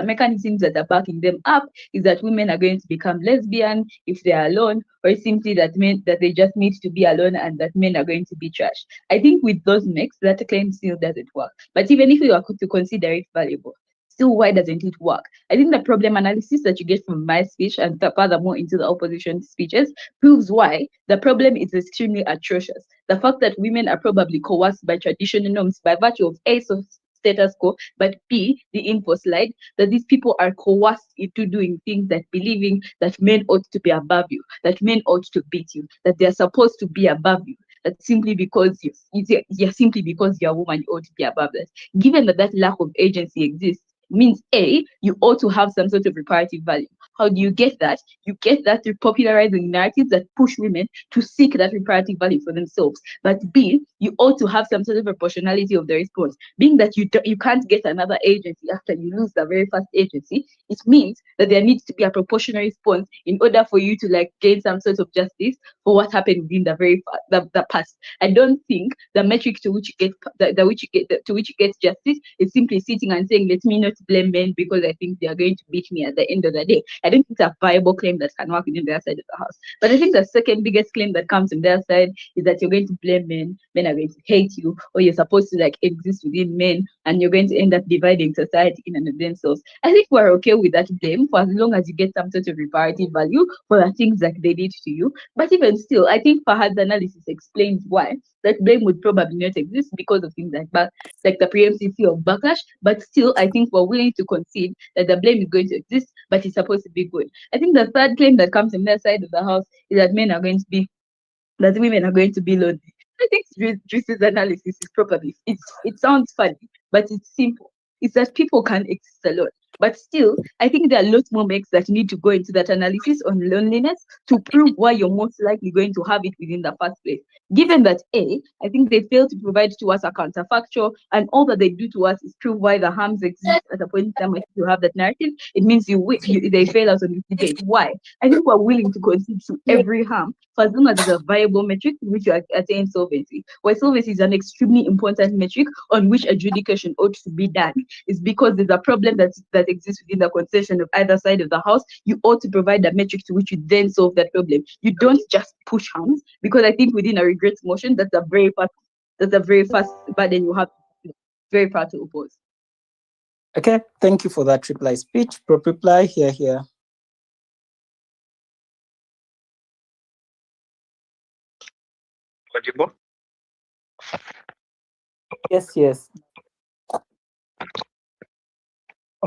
mechanisms that are backing them up is that women are going to become lesbian if they are alone, or simply that they just need to be alone and that men are going to be trash. I think with those mix, that claim still doesn't work. But even if you are to consider it valuable, still, why doesn't it work? I think the problem analysis that you get from my speech and furthermore into the opposition speeches proves why the problem is extremely atrocious. The fact that women are probably coerced by traditional norms by virtue of A, status quo, but B, the info slide, that these people are coerced into doing things that believing that men ought to be above you, that men ought to beat you, that they're supposed to be above you, that simply because you're a woman, you ought to be above that. Given that lack of agency exists, means A, you ought to have some sort of reparative value. How do you get that? You get that through popularizing narratives that push women to seek that reparative value for themselves. But B, you ought to have some sort of proportionality of the response. Being that you can't get another agency after you lose the very first agency, it means that there needs to be a proportional response in order for you to like gain some sort of justice for what happened within the past. I don't think the metric to which you get to which you get justice is simply sitting and saying, let me not blame men because I think they are going to beat me at the end of the day. I don't think it's a viable claim that can work within their side of the house. But I think the second biggest claim that comes from their side is that you're going to blame men are going to hate you, or you're supposed to like exist within men, and you're going to end up dividing society in and of themselves. I think we're okay with that blame for as long as you get some sort of reparative value for the things that they did to you. But even still, I think Fahad's analysis explains why that blame would probably not exist because of things like the preemptive fear of backlash. But still, I think we're willing to concede that the blame is going to exist, but it's supposed to be good. I think the third claim that comes from their side of the house is that women are going to be lonely. I think Juice's analysis is probably it sounds funny, but it's simple. It's that people can exist alone. But still, I think there are lots more makes that need to go into that analysis on loneliness to prove why you're most likely going to have it within the first place. Given that I think they fail to provide to us a counterfactual, and all that they do to us is prove why the harms exist at a point in time. If you have that narrative, it means they fail us on this debate. Why? I think we're willing to concede to every harm for as long as there's a viable metric in which you attain solvency. Why solvency is an extremely important metric on which adjudication ought to be done is because there's a problem that exists within the concession of either side of the house. You ought to provide a metric to which you then solve that problem. You don't just push harms, because I think within a regret motion, that's a very fast burden you have. Very far to oppose. Okay, thank you for that reply speech. Prop reply here. Audible? Yes.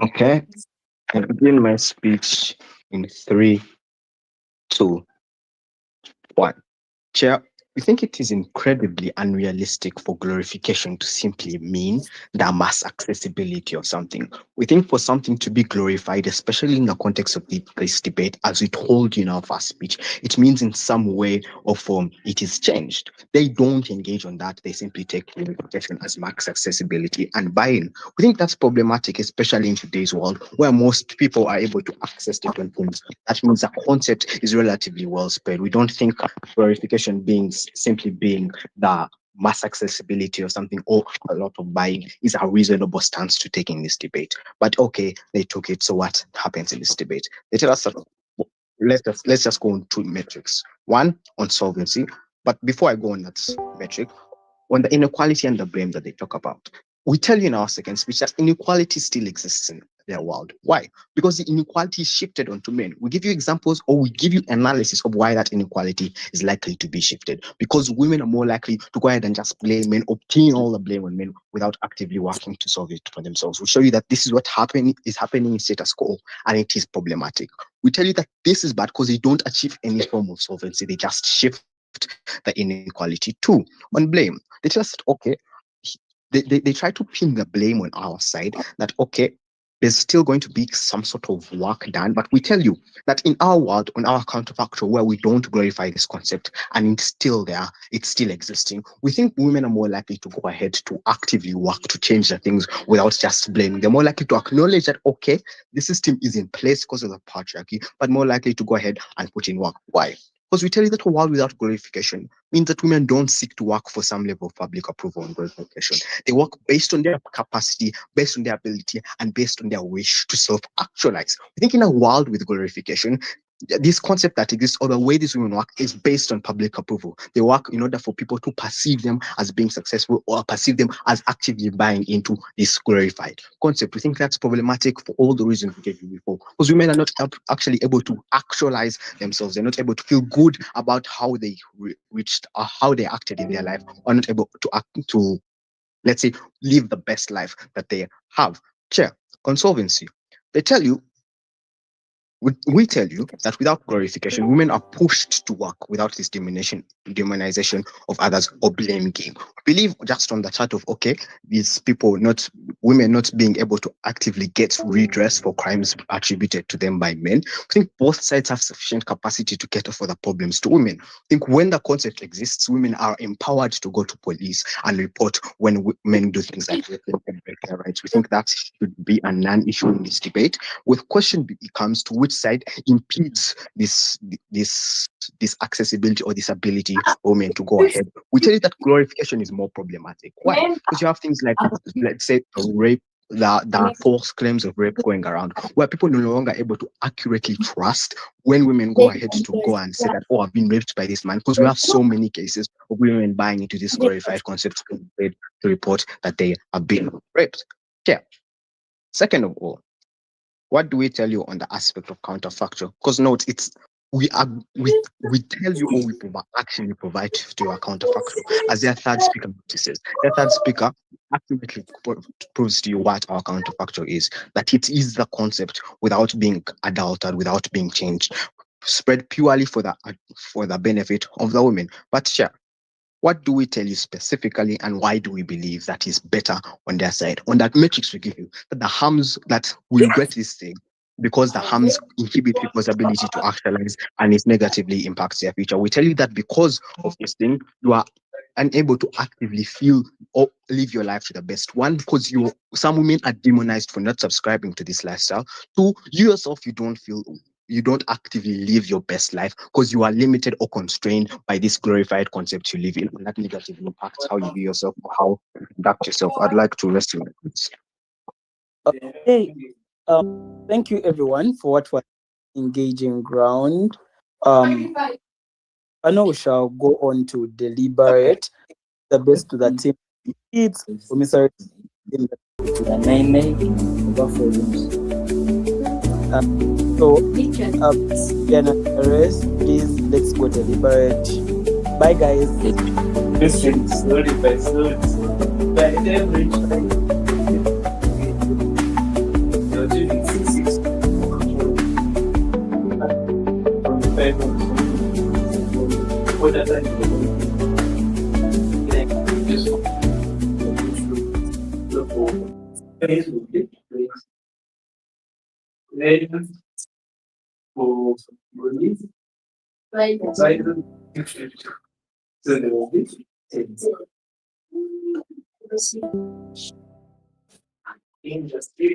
Okay. I begin my speech in 3, 2, 1. Chair, we think it is incredibly unrealistic for glorification to simply mean the mass accessibility of something. We think for something to be glorified, especially in the context of this debate, as we told you in our first speech, it means in some way or form it is changed. They don't engage on that. They simply take glorification as max accessibility and buy-in. We think that's problematic, especially in today's world where most people are able to access different things. That means the concept is relatively well spread. We don't think glorification simply being the mass accessibility or something, or a lot of buying is a reasonable stance to take in this debate. But okay, they took it. So what happens in this debate? They tell us, let's just go on 2 metrics. One on solvency. But before I go on that metric, on the inequality and the blame that they talk about, we tell you in our second speech that inequality still exists in their world. Why? Because the inequality is shifted onto men. We give you examples, or we give you analysis of why that inequality is likely to be shifted. Because women are more likely to go ahead and just blame men, obtain all the blame on men without actively working to solve it for themselves. We show you that this is what is happening in status quo, and it is problematic. We tell you that this is bad because they don't achieve any form of solvency. They just shift the inequality too on blame. They tell us that, okay, they try to pin the blame on our side, that okay, there's still going to be some sort of work done, but we tell you that in our world, on our counterfactual, where we don't glorify this concept and it's still there, it's still existing, we think women are more likely to go ahead to actively work to change the things without just blaming. They're more likely to acknowledge that, okay, the system is in place because of the patriarchy, but more likely to go ahead and put in work. Why? Because we tell you that a world without glorification means that women don't seek to work for some level of public approval and glorification. They work based on their capacity, based on their ability, and based on their wish to self-actualize. I think in a world with glorification, this concept that exists, or the way these women work, is based on public approval. They work in order for people to perceive them as being successful, or perceive them as actively buying into this glorified concept. We think that's problematic for all the reasons we gave you before, because women are not actually able to actualize themselves. They're not able to feel good about how they reached or how they acted in their life, or not able to act to, let's say, live the best life that they have. Chair, on solvency, they tell you we tell you that without glorification, women are pushed to work without this demonization of others or blame game. We believe just on the chart of, okay, these women not being able to actively get redress for crimes attributed to them by men. I think both sides have sufficient capacity to cater for the problems to women. I think when the concept exists, women are empowered to go to police and report when men do things like rape and break their rights. We think that should be a non-issue in this debate. With question comes to which side impedes this accessibility or this ability for women to go ahead. We tell you that glorification is more problematic. Why? Because you have things like, let's say, rape. There are false claims of rape going around where people are no longer able to accurately trust when women go ahead to go and say that, oh, I've been raped by this man, because we have so many cases of women buying into this glorified concept to report that they have been raped. Yeah. Second of all, what do we tell you on the aspect of counterfactual? Because note, we tell you or we actually provide to your counterfactual, as their third speaker notices. Their third speaker accurately proves to you what our counterfactual is, that it is the concept without being adulterated, without being changed, spread purely for the benefit of the women. But yeah, what do we tell you specifically, and why do we believe that is better on their side? On that matrix we give you, that the harms that we regret this thing because the harms inhibit people's ability to actualize and it negatively impacts their future. We tell you that because of this thing, you are unable to actively feel or live your life to the best. One, because some women are demonized for not subscribing to this lifestyle. Two, you yourself, you don't actively live your best life because you are limited or constrained by this glorified concept you live in, and that negatively impacts how you view yourself or how you conduct yourself. I'd like to rest my points. Okay. Thank you everyone for what was engaging ground. I know we shall go on to deliberate the best to the team. It's commissary. Please let's go deliberate. Bye guys. Listen, slowly by slowly. By every time. You're doing 6 from the 5 what that time just look over. Facebook, then for release. So there will be industry